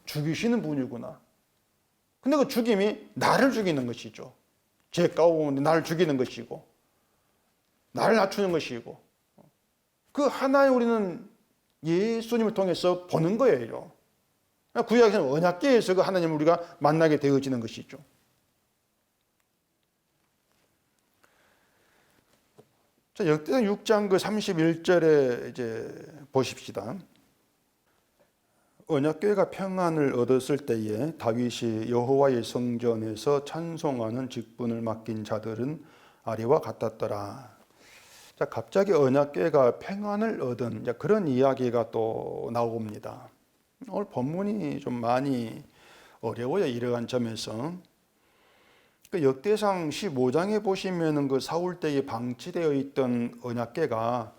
죽이시는 분이구나. 근데 그 죽임이 나를 죽이는 것이죠. 죄 가운데 나를 죽이는 것이고 나를 낮추는 것이고 그 하나님 우리는 예수님을 통해서 보는 거예요. 구약에서는 언약궤에서 그 하나님을 우리가 만나게 되어지는 것이죠. 자, 역대상 6장 그 31절에 이제 보십시다. 언약궤가 평안을 얻었을 때에 다윗이 여호와의 성전에서 찬송하는 직분을 맡긴 자들은 아래와 같았더라. 자, 갑자기 언약궤가 평안을 얻은 그런 이야기가 또 나옵니다. 오늘 본문이 좀 많이 어려워요. 이러한 점에서. 그 역대상 15장에 보시면은 그 사울 때에 방치되어 있던 언약궤가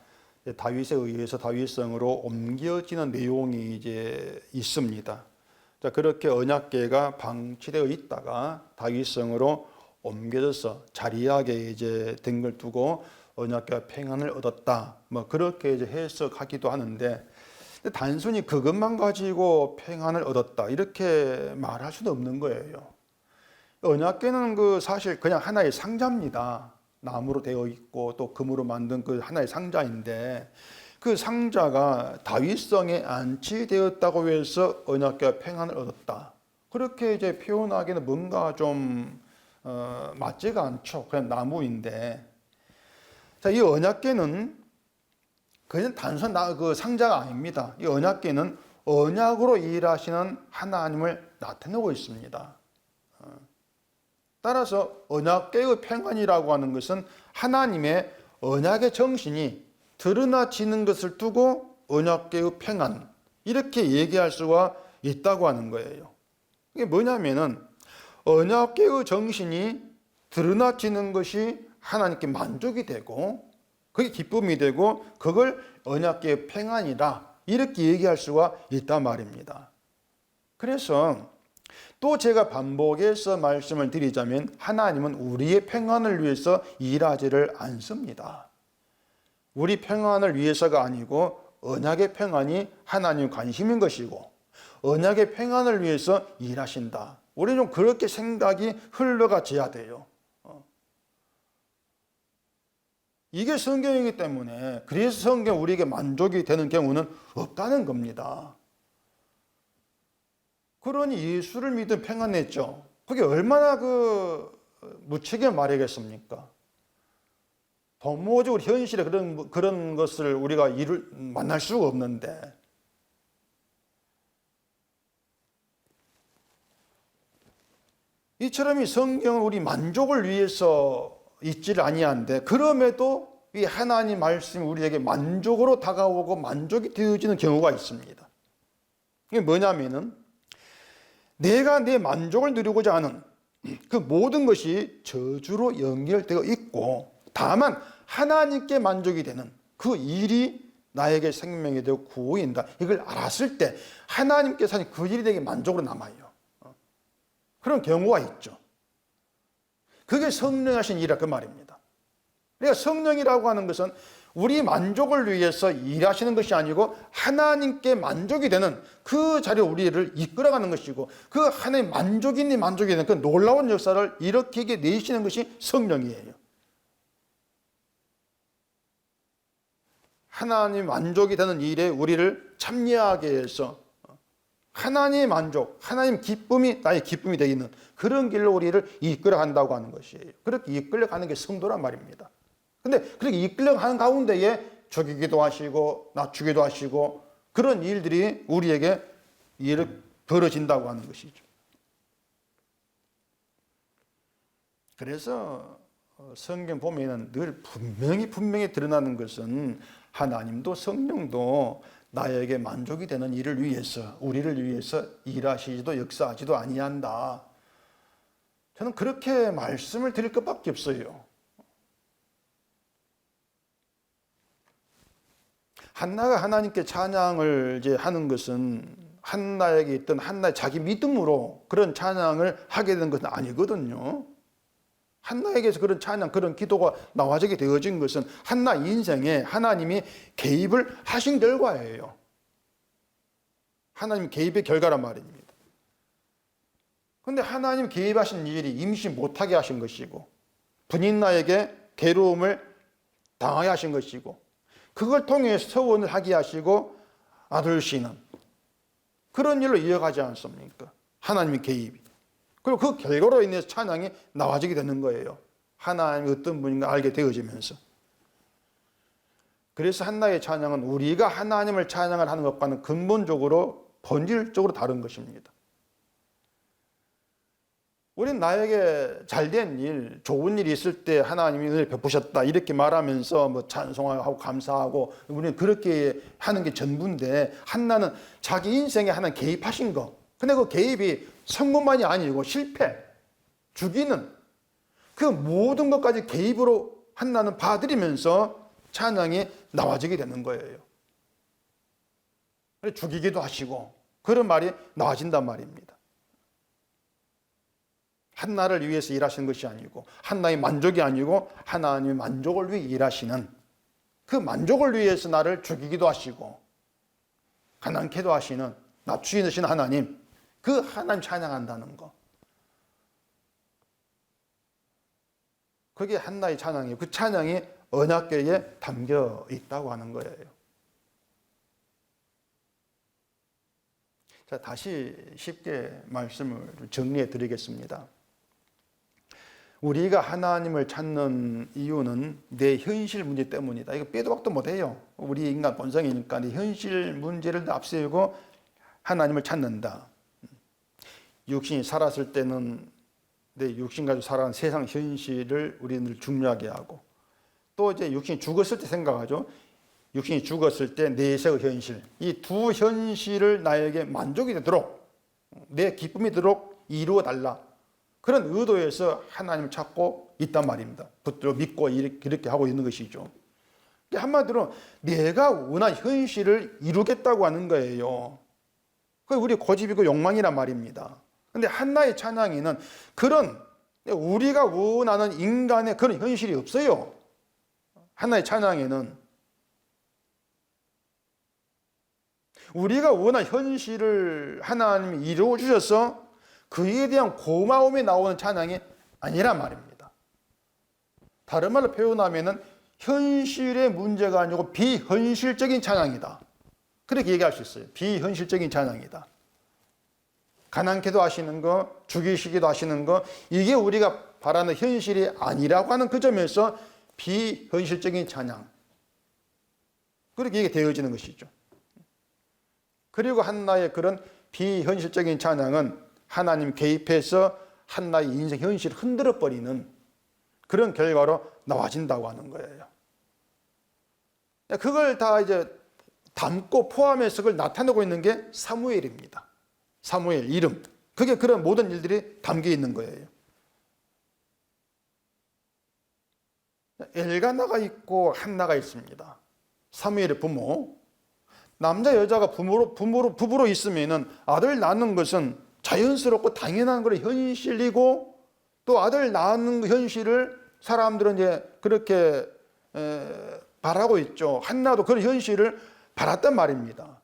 다윗에 의해서 다윗성으로 옮겨지는 내용이 이제 있습니다. 자, 그렇게 언약궤가 방치되어 있다가 다윗성으로 옮겨져서 자리하게 이제 된 걸 두고 언약궤가 평안을 얻었다. 뭐 그렇게 이제 해석하기도 하는데 단순히 그것만 가지고 평안을 얻었다 이렇게 말할 수는 없는 거예요. 언약궤는 그 사실 그냥 하나의 상자입니다. 나무로 되어 있고 또 금으로 만든 그 하나의 상자인데 그 상자가 다윗성에 안치되었다고 해서 언약궤가 평안을 얻었다. 그렇게 이제 표현하기는 뭔가 좀 맞지가 않죠. 그냥 나무인데. 자, 이 언약궤는 그냥 단순 그 상자가 아닙니다. 이 언약궤는 언약으로 일하시는 하나님을 나타내고 있습니다. 따라서 언약궤의 평안이라고 하는 것은 하나님의 언약의 정신이 드러나지는 것을 두고 언약궤의 평안 이렇게 얘기할 수가 있다고 하는 거예요. 이게 뭐냐면은 언약궤의 정신이 드러나지는 것이 하나님께 만족이 되고 그게 기쁨이 되고 그걸 언약궤의 평안이라 이렇게 얘기할 수가 있단 말입니다. 그래서 또 제가 반복해서 말씀을 드리자면 하나님은 우리의 평안을 위해서 일하지를 않습니다. 우리 평안을 위해서가 아니고 언약의 평안이 하나님 관심인 것이고 언약의 평안을 위해서 일하신다. 우리는 좀 그렇게 생각이 흘러가져야 돼요. 이게 성경이기 때문에 그래서 성경 우리에게 만족이 되는 경우는 없다는 겁니다. 그러니 예수를 믿은 평안했죠. 그게 얼마나 그 무책임한 말이겠습니까? 도무지 우리 현실에 그런 것을 우리가 만날 수가 없는데 이처럼 이 성경은 우리 만족을 위해서 있지를 아니한데 그럼에도 이 하나님 말씀이 우리에게 만족으로 다가오고 만족이 되어지는 경우가 있습니다. 이게 뭐냐면은 내가 내 만족을 누리고자 하는 그 모든 것이 저주로 연결되어 있고 다만 하나님께 만족이 되는 그 일이 나에게 생명이 되고 구원인다. 이걸 알았을 때 하나님께서 하신 그 일이 내게 만족으로 남아요. 그런 경우가 있죠. 그게 성령 하신 일이라 그 말입니다. 그러니까 성령이라고 하는 것은 우리 만족을 위해서 일하시는 것이 아니고 하나님께 만족이 되는 그 자리에 우리를 이끌어가는 것이고 그 하나님 만족이 되는 그 놀라운 역사를 일으키게 내시는 것이 성령이에요. 하나님 만족이 되는 일에 우리를 참여하게 해서 하나님의 만족, 하나님 기쁨이 나의 기쁨이 되는 그런 길로 우리를 이끌어간다고 하는 것이에요. 그렇게 이끌어가는 게 성도란 말입니다. 근데 그렇게 이끌어가는 가운데에 죽이기도 하시고 낮추기도 하시고 그런 일들이 우리에게 벌어진다고 하는 것이죠. 그래서 성경 보면은 늘 분명히 드러나는 것은 하나님도 성령도 나에게 만족이 되는 일을 위해서, 우리를 위해서 일하시지도 역사하지도 아니한다. 저는 그렇게 말씀을 드릴 것밖에 없어요. 한나가 하나님께 찬양을 이제 하는 것은 한나에게 있던 한나의 자기 믿음으로 그런 찬양을 하게 된 것은 아니거든요. 한나에게서 그런 찬양, 그런 기도가 나와지게 되어진 것은 한나 인생에 하나님이 개입을 하신 결과예요. 하나님 개입의 결과란 말입니다. 그런데 하나님 개입하신 일이 임신 못하게 하신 것이고, 분인나에게 괴로움을 당하게 하신 것이고, 그걸 통해 서원을 하게 하시고 아들 씨는 그런 일로 이어가지 않습니까? 하나님의 개입이. 그리고 그 결과로 인해서 찬양이 나와지게 되는 거예요. 하나님이 어떤 분인가 알게 되어지면서. 그래서 한나의 찬양은 우리가 하나님을 찬양을 하는 것과는 근본적으로 본질적으로 다른 것입니다. 우리는 나에게 잘된 일, 좋은 일이 있을 때 하나님이 은혜를 베푸셨다 이렇게 말하면서 뭐 찬송하고 감사하고 우리는 그렇게 하는 게 전부인데, 한나는 자기 인생에 하나님 개입하신 거, 근데 그 개입이 성공만이 아니고 실패, 죽이는 그 모든 것까지 개입으로 한나는 받아들이면서 찬양이 나와지게 되는 거예요. 죽이기도 하시고 그런 말이 나와진단 말입니다. 한나를 위해서 일하시는 것이 아니고, 한나의 만족이 아니고 하나님의 만족을 위해 일하시는, 그 만족을 위해서 나를 죽이기도 하시고 가난케도 하시는 낮추시는 하나님, 그 하나님 찬양한다는 거, 그게 한나의 찬양이에요. 그 찬양이 언약궤에 담겨 있다고 하는 거예요. 자, 다시 쉽게 말씀을 정리해 드리겠습니다. 우리가 하나님을 찾는 이유는 내 현실 문제 때문이다. 이거 빼도 박도 못해요. 우리 인간 본성이니까 내 현실 문제를 앞세우고 하나님을 찾는다. 육신이 살았을 때는 내 육신 가지고 살아가는 세상 현실을 우리는 중요하게 하고, 또 이제 육신이 죽었을 때 생각하죠. 육신이 죽었을 때 내세의 현실, 이 두 현실을 나에게 만족이 되도록, 내 기쁨이 되도록 이루어 달라. 그런 의도에서 하나님을 찾고 있단 말입니다. 붙들어 믿고 이렇게 하고 있는 것이죠. 한마디로 내가 원한 현실을 이루겠다고 하는 거예요. 그게 우리 고집이고 욕망이란 말입니다. 그런데 한나의 찬양에는 그런 우리가 원하는 인간의 그런 현실이 없어요. 한나의 찬양에는 우리가 원하는 현실을 하나님이 이루어 주셔서 그에 대한 고마움이 나오는 찬양이 아니란 말입니다. 다른 말로 표현하면 현실의 문제가 아니고 비현실적인 찬양이다. 그렇게 얘기할 수 있어요. 비현실적인 찬양이다. 가난케도 하시는 거, 죽이시기도 하시는 거, 이게 우리가 바라는 현실이 아니라고 하는 그 점에서 비현실적인 찬양, 그렇게 얘기가 되어지는 것이죠. 그리고 한나의 그런 비현실적인 찬양은 하나님 개입해서 한나의 인생 현실을 흔들어 버리는 그런 결과로 나와진다고 하는 거예요. 그걸 다 이제 담고 포함해서 그걸 나타내고 있는 게 사무엘입니다. 사무엘 이름, 그게 그런 모든 일들이 담겨 있는 거예요. 엘가나가 있고 한나가 있습니다. 사무엘의 부모. 남자 여자가 부부로 있으면은 아들 낳는 것은 자연스럽고 당연한 그런 현실이고, 또 아들 낳는 현실을 사람들은 이제 그렇게 바라고 있죠. 한나도 그런 현실을 바랐단 말입니다.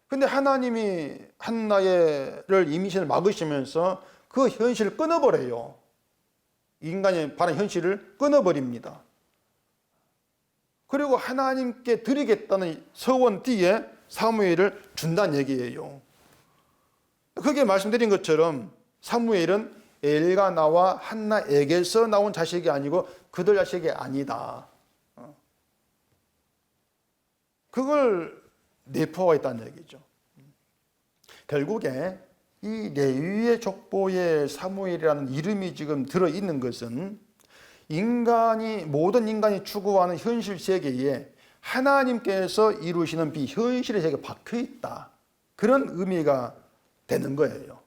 근데 하나님이 한나를 임신을 막으시면서 그 현실을 끊어버려요. 인간이 바라는 현실을 끊어버립니다. 그리고 하나님께 드리겠다는 서원 뒤에 사무엘을 준다는 얘기예요. 그게 말씀드린 것처럼 사무엘은 엘가나와 한나에게서 나온 자식이 아니고 그들 자식이 아니다. 그걸 내포하고 있다는 얘기죠. 결국에 이 레위의 족보에 사무엘이라는 이름이 지금 들어있는 것은 모든 인간이 추구하는 현실 세계에 하나님께서 이루시는 비현실의 세계가 박혀 있다. 그런 의미가 되는 거예요.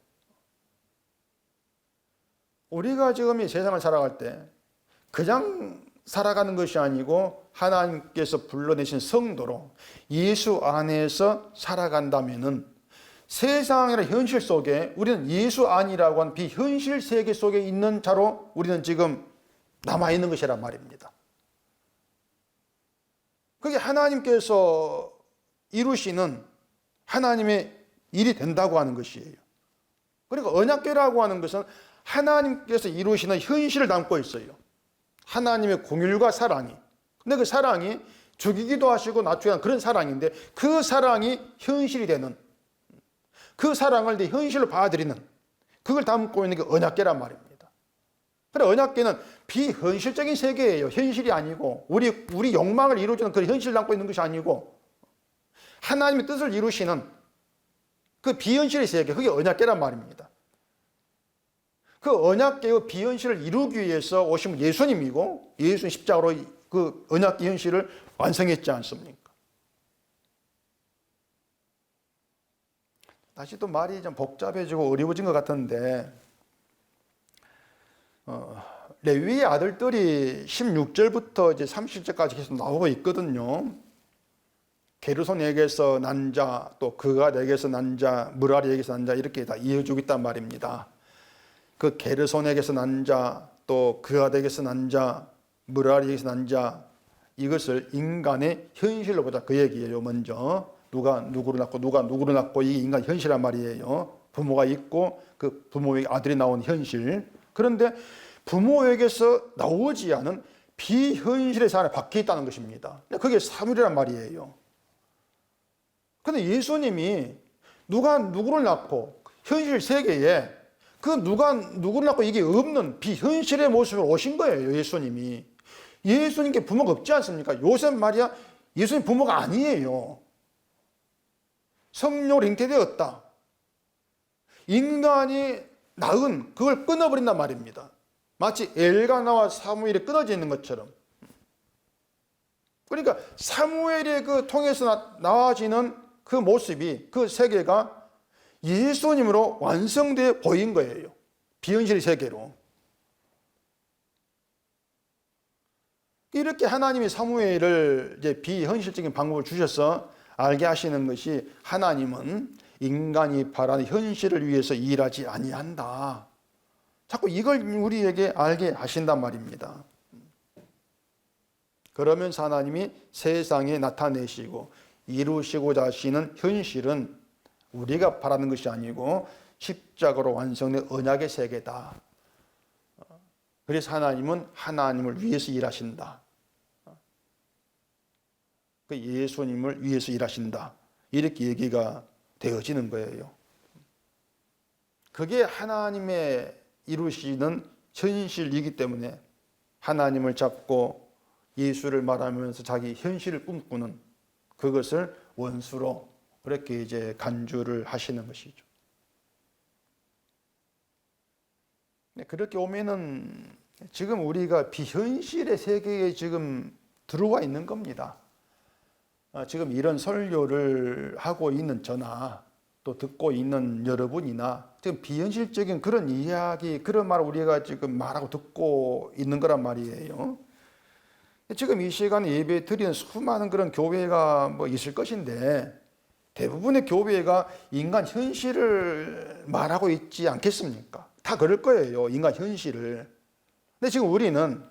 우리가 지금 이 세상을 살아갈 때 그냥 살아가는 것이 아니고 하나님께서 불러내신 성도로 예수 안에서 살아간다면은 세상이라는 현실 속에 우리는 예수 안이라고 하는 비현실 세계 속에 있는 자로 우리는 지금 남아있는 것이란 말입니다. 그게 하나님께서 이루시는 하나님의 일이 된다고 하는 것이에요. 그러니까 언약궤라고 하는 것은 하나님께서 이루시는 현실을 담고 있어요. 하나님의 공율과 사랑이. 근데 그 사랑이 죽이기도 하시고 낮추기도 하는 그런 사랑인데 그 사랑이 현실이 되는, 그 사랑을 내 현실로 받아들이는, 그걸 담고 있는 게 언약궤란 말입니다. 그래, 언약궤는 비현실적인 세계예요. 현실이 아니고 우리 욕망을 이루어주는 그 현실을 담고 있는 것이 아니고 하나님의 뜻을 이루시는 그 비현실의 세계, 그게 언약궤란 말입니다. 그 언약궤의 비현실을 이루기 위해서 오신 예수님이고 예수님 십자가로 그 언약궤 현실을 완성했지 않습니까? 다시 또 말이 좀 복잡해지고 어려워진 것 같은데 레위의 아들들이 16절부터 이제 30절까지 계속 나오고 있거든요. 게르손에게서 난 자, 또 그가 내게서 난 자, 무라리에게서 난 자, 이렇게 다 이어주고 있단 말입니다. 그 게르손에게서 난 자, 또 그가 내게서 난 자, 무라리에게서 난 자, 이것을 인간의 현실로 보자, 그 얘기예요. 먼저 누가 누구를 낳고 누가 누구를 낳고, 이게 인간 현실이란 말이에요. 부모가 있고 그 부모에게 아들이 나온 현실. 그런데 부모에게서 나오지 않은 비현실의 사안에 박혀 있다는 것입니다. 그게 사물이란 말이에요. 그런데 예수님이 누가 누구를 낳고 현실 세계에 그 누가 누구를 낳고 이게 없는 비현실의 모습으로 오신 거예요. 예수님이. 예수님께 부모가 없지 않습니까? 요셉 마리아, 예수님 부모가 아니에요. 성령으로 잉태되었다. 인간이 낳은 그걸 끊어버린단 말입니다. 마치 엘가나와 사무엘이 끊어져 있는 것처럼. 그러니까 사무엘의 그 통해서 나와지는 그 모습이, 그 세계가 예수님으로 완성되어 보인 거예요. 비현실의 세계로. 이렇게 하나님이 사무엘을 이제 비현실적인 방법을 주셔서 알게 하시는 것이 하나님은 인간이 바라는 현실을 위해서 일하지 아니한다. 자꾸 이걸 우리에게 알게 하신단 말입니다. 그러면서 하나님이 세상에 나타내시고 이루시고자 하시는 현실은 우리가 바라는 것이 아니고 십자가로 완성된 언약의 세계다. 그래서 하나님은 하나님을 위해서 일하신다. 그 예수님을 위해서 일하신다. 이렇게 얘기가 되어지는 거예요. 그게 하나님의 이루시는 현실이기 때문에 하나님을 잡고 예수를 말하면서 자기 현실을 꿈꾸는 그것을 원수로 그렇게 이제 간주를 하시는 것이죠. 그렇게 오면은 지금 우리가 비현실의 세계에 지금 들어와 있는 겁니다. 지금 이런 설교를 하고 있는 저나 또 듣고 있는 여러분이나 지금 비현실적인 그런 이야기, 그런 말을 우리가 지금 말하고 듣고 있는 거란 말이에요. 지금 이 시간에 예배 드리는 수많은 그런 교회가 뭐 있을 것인데 대부분의 교회가 인간 현실을 말하고 있지 않겠습니까? 다 그럴 거예요. 인간 현실을. 근데 지금 우리는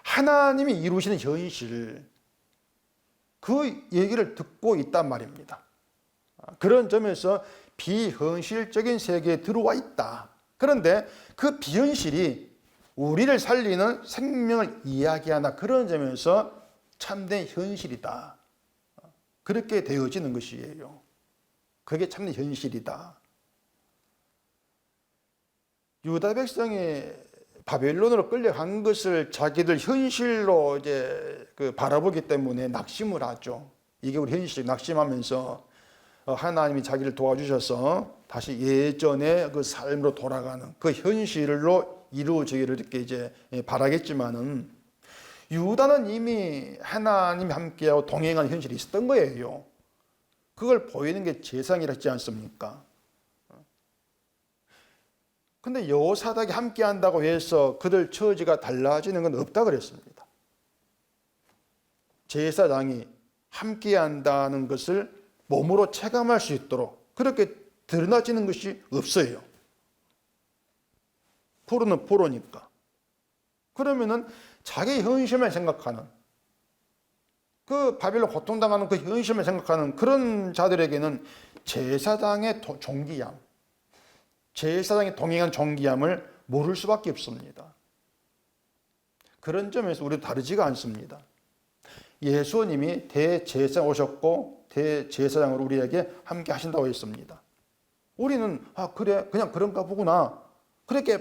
하나님이 이루시는 현실, 그 얘기를 듣고 있단 말입니다. 그런 점에서 비현실적인 세계에 들어와 있다. 그런데 그 비현실이 우리를 살리는 생명을 이야기하나, 그런 점에서 참된 현실이다. 그렇게 되어지는 것이에요. 그게 참된 현실이다. 유다 백성이 바벨론으로 끌려간 것을 자기들 현실로 이제 바라보기 때문에 낙심을 하죠. 이게 우리 현실, 낙심하면서 하나님이 자기를 도와주셔서 다시 예전의 그 삶으로 돌아가는 그 현실로 이루어지기를 이렇게 이제 바라겠지만은 유다는 이미 하나님이 함께하고 동행하는 현실이 있었던 거예요. 그걸 보이는 게 제사장이라 했지 않습니까? 근데 여호사닥이 함께한다고 해서 그들 처지가 달라지는 건 없다 그랬습니다. 제사장이 함께한다는 것을 몸으로 체감할 수 있도록 그렇게 드러나지는 것이 없어요. 포로는 포로니까. 그러면은 자기 현실만 생각하는, 그 바빌론 고통당하는 그 현실만 생각하는 그런 자들에게는 제사장의 존귀함, 제사장이 동행한 존귀함을 모를 수밖에 없습니다. 그런 점에서 우리도 다르지가 않습니다. 예수님이 대제사장 오셨고 대제사장으로 우리에게 함께 하신다고 했습니다. 우리는 그래 그냥 그런가 보구나 그렇게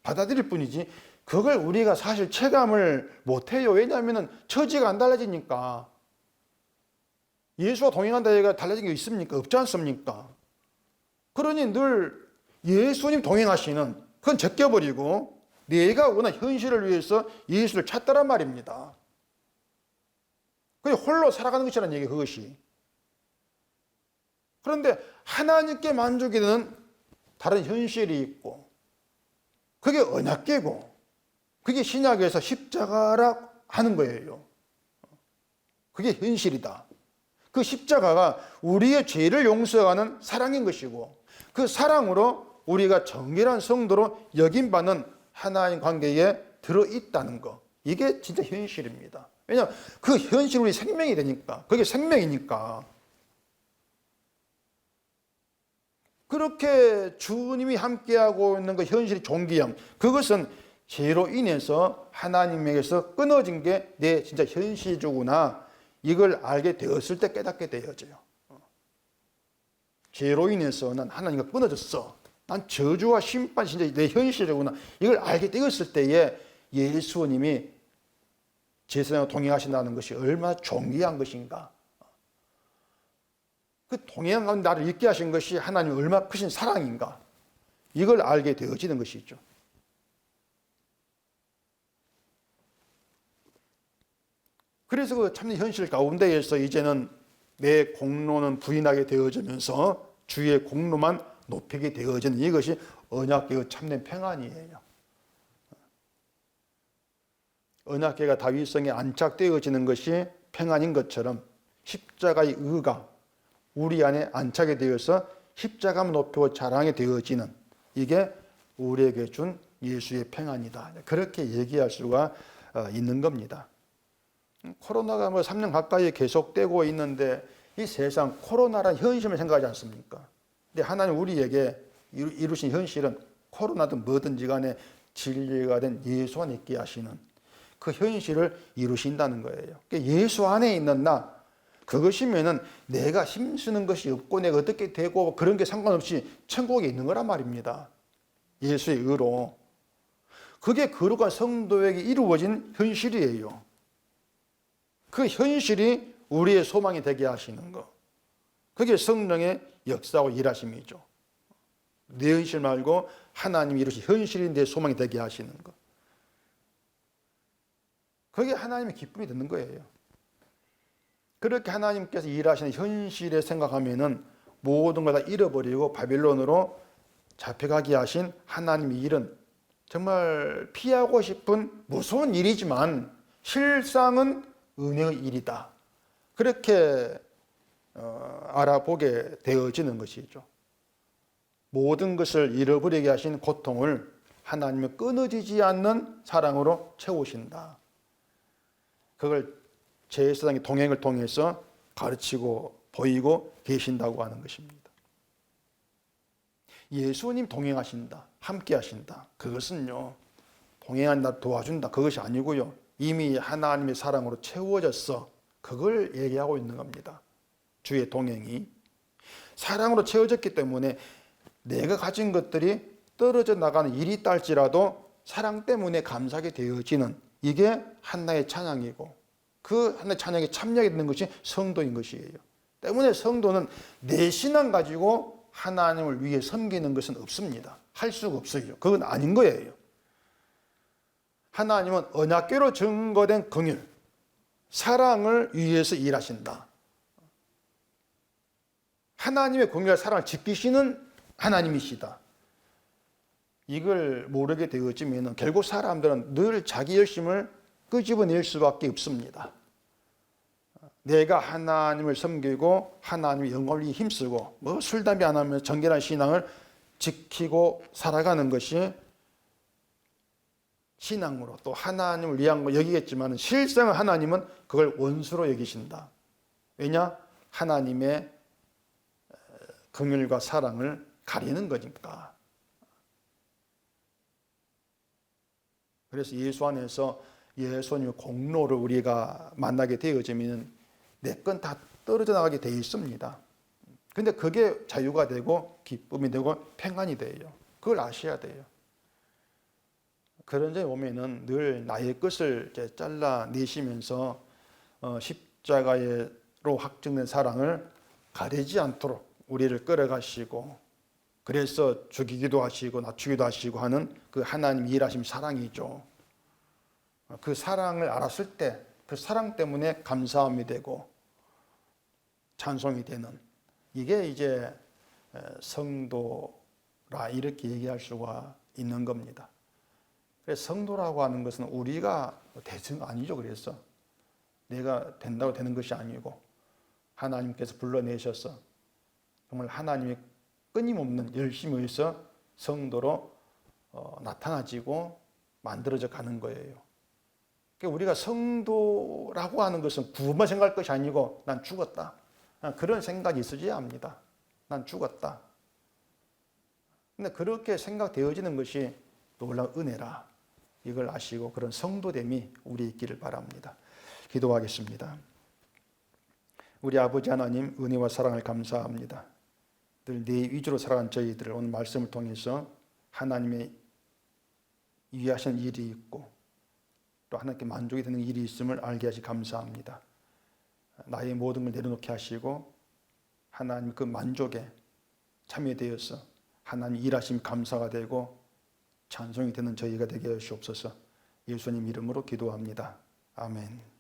받아들일 뿐이지 그걸 우리가 사실 체감을 못해요. 왜냐하면 처지가 안 달라지니까. 예수와 동행한다 얘기가 달라진 게 있습니까? 없지 않습니까? 그러니 늘 예수님 동행하시는 그건 제껴버리고 내가 원하는 현실을 위해서 예수를 찾더란 말입니다. 그게 홀로 살아가는 것이라는 얘기예요. 그것이. 그런데 하나님께 만족이 되는 다른 현실이 있고 그게 언약궤고 그게 신약에서 십자가라 하는 거예요. 그게 현실이다. 그 십자가가 우리의 죄를 용서하는 사랑인 것이고 그 사랑으로 우리가 정결한 성도로 여김받는 하나님 관계에 들어있다는 것. 이게 진짜 현실입니다. 왜냐하면 그 현실이 우리 생명이 되니까. 그게 생명이니까. 그렇게 주님이 함께하고 있는 그 현실의 존귀함, 그것은 죄로 인해서 하나님에게서 끊어진 게 내 진짜 현실이구나. 이걸 알게 되었을 때 깨닫게 되어져요. 죄로 인해서 난 하나님과 끊어졌어. 난 저주와 심판이 진짜 내 현실이구나. 이걸 알게 되었을 때에 예수님이 제사장과 동행하신다는 것이 얼마나 존귀한 것인가. 그 동행한 가운데 나를 있게 하신 것이 하나님의 얼마나 크신 사랑인가. 이걸 알게 되어지는 것이죠. 그래서 그 참된 현실 가운데에서 이제는 내 공로는 부인하게 되어지면서 주의 공로만 높이게 되어지는 이것이 언약궤의 참된 평안이에요. 언약궤가 다윗성에 안착되어지는 것이 평안인 것처럼 십자가의 의가 우리 안에 안착이 되어서 십자가만 높이고 자랑이 되어지는 이게 우리에게 준 예수의 평안이다. 그렇게 얘기할 수가 있는 겁니다. 코로나가 3년 가까이 계속되고 있는데 이 세상 코로나란 현실을 생각하지 않습니까? 근데 하나님 우리에게 이루신 현실은 코로나든 뭐든지 간에 진리가 된 예수 안에 있게 하시는 그 현실을 이루신다는 거예요. 그러니까 예수 안에 있는 나, 그것이면은 내가 힘쓰는 것이 없고 내가 어떻게 되고 그런 게 상관없이 천국에 있는 거란 말입니다. 예수의 의로. 그게 거룩한 성도에게 이루어진 현실이에요. 그 현실이 우리의 소망이 되게 하시는 것. 그게 성령의 역사하고 일하심이죠. 내 현실 말고 하나님이 이루신 현실이 내 소망이 되게 하시는 것. 그게 하나님의 기쁨이 되는 거예요. 그렇게 하나님께서 일하시는 현실에 생각하면은 모든 걸 다 잃어버리고 바빌론으로 잡혀가게 하신 하나님의 일은 정말 피하고 싶은 무서운 일이지만 실상은 은혜의 일이다. 그렇게 알아보게 되어지는 것이죠. 모든 것을 잃어버리게 하신 고통을 하나님의 끊어지지 않는 사랑으로 채우신다. 그걸 제사장의 동행을 통해서 가르치고 보이고 계신다고 하는 것입니다. 예수님 동행하신다. 함께 하신다. 그것은요. 동행한다, 도와준다. 그것이 아니고요. 이미 하나님의 사랑으로 채워졌어. 그걸 얘기하고 있는 겁니다. 주의 동행이. 사랑으로 채워졌기 때문에 내가 가진 것들이 떨어져 나가는 일이 있다 할지라도 사랑 때문에 감사하게 되어지는 이게 한나의 찬양이고 그 한나의 찬양에 참여하게 되는 것이 성도인 것이에요. 때문에 성도는 내 신앙 가지고 하나님을 위해 섬기는 것은 없습니다. 할 수가 없어요. 그건 아닌 거예요. 하나님은 언약궤로 증거된 긍휼, 사랑을 위해서 일하신다. 하나님의 긍휼과 사랑을 지키시는 하나님이시다. 이걸 모르게 되어지면 결국 사람들은 늘 자기 열심을 끄집어낼 수밖에 없습니다. 내가 하나님을 섬기고 하나님의 영광을 위해 힘쓰고 술, 담배 안 하면서 정결한 신앙을 지키고 살아가는 것이 신앙으로 또 하나님을 위한 거 여기겠지만 실상 하나님은 그걸 원수로 여기신다. 왜냐? 하나님의 긍휼과 사랑을 가리는 거니까. 그래서 예수 안에서 예수님의 공로를 우리가 만나게 되어지면 내 건 다 떨어져 나가게 되어 있습니다. 근데 그게 자유가 되고 기쁨이 되고 평안이 돼요. 그걸 아셔야 돼요. 그런 점에 보면은 늘 나의 것을 잘라내시면서 십자가로 확증된 사랑을 가리지 않도록 우리를 끌어가시고 그래서 죽이기도 하시고 낮추기도 하시고 하는 그 하나님 일하심 사랑이죠. 그 사랑을 알았을 때 그 사랑 때문에 감사함이 되고 찬송이 되는 이게 이제 성도라 이렇게 얘기할 수가 있는 겁니다. 그래서 성도라고 하는 것은 우리가 대충 아니죠. 그래서 내가 된다고 되는 것이 아니고 하나님께서 불러내셔서 정말 하나님의 끊임없는 열심에 의해서 성도로 나타나지고 만들어져 가는 거예요. 그러니까 우리가 성도라고 하는 것은 구원만 생각할 것이 아니고 난 죽었다. 그런 생각이 있어야 합니다. 난 죽었다. 근데 그렇게 생각되어지는 것이 놀라운 은혜라. 이걸 아시고 그런 성도됨이 우리 있기를 바랍니다. 기도하겠습니다. 우리 아버지 하나님 은혜와 사랑을 감사합니다. 늘 내 위주로 살아간 저희들을 오늘 말씀을 통해서 하나님의 위하신 일이 있고 또 하나님께 만족이 되는 일이 있음을 알게 하시 감사합니다. 나의 모든 걸 내려놓게 하시고 하나님 그 만족에 참여되어서 하나님 일하심 감사가 되고 찬송이 되는 저희가 되게 하시옵소서. 예수님 이름으로 기도합니다. 아멘.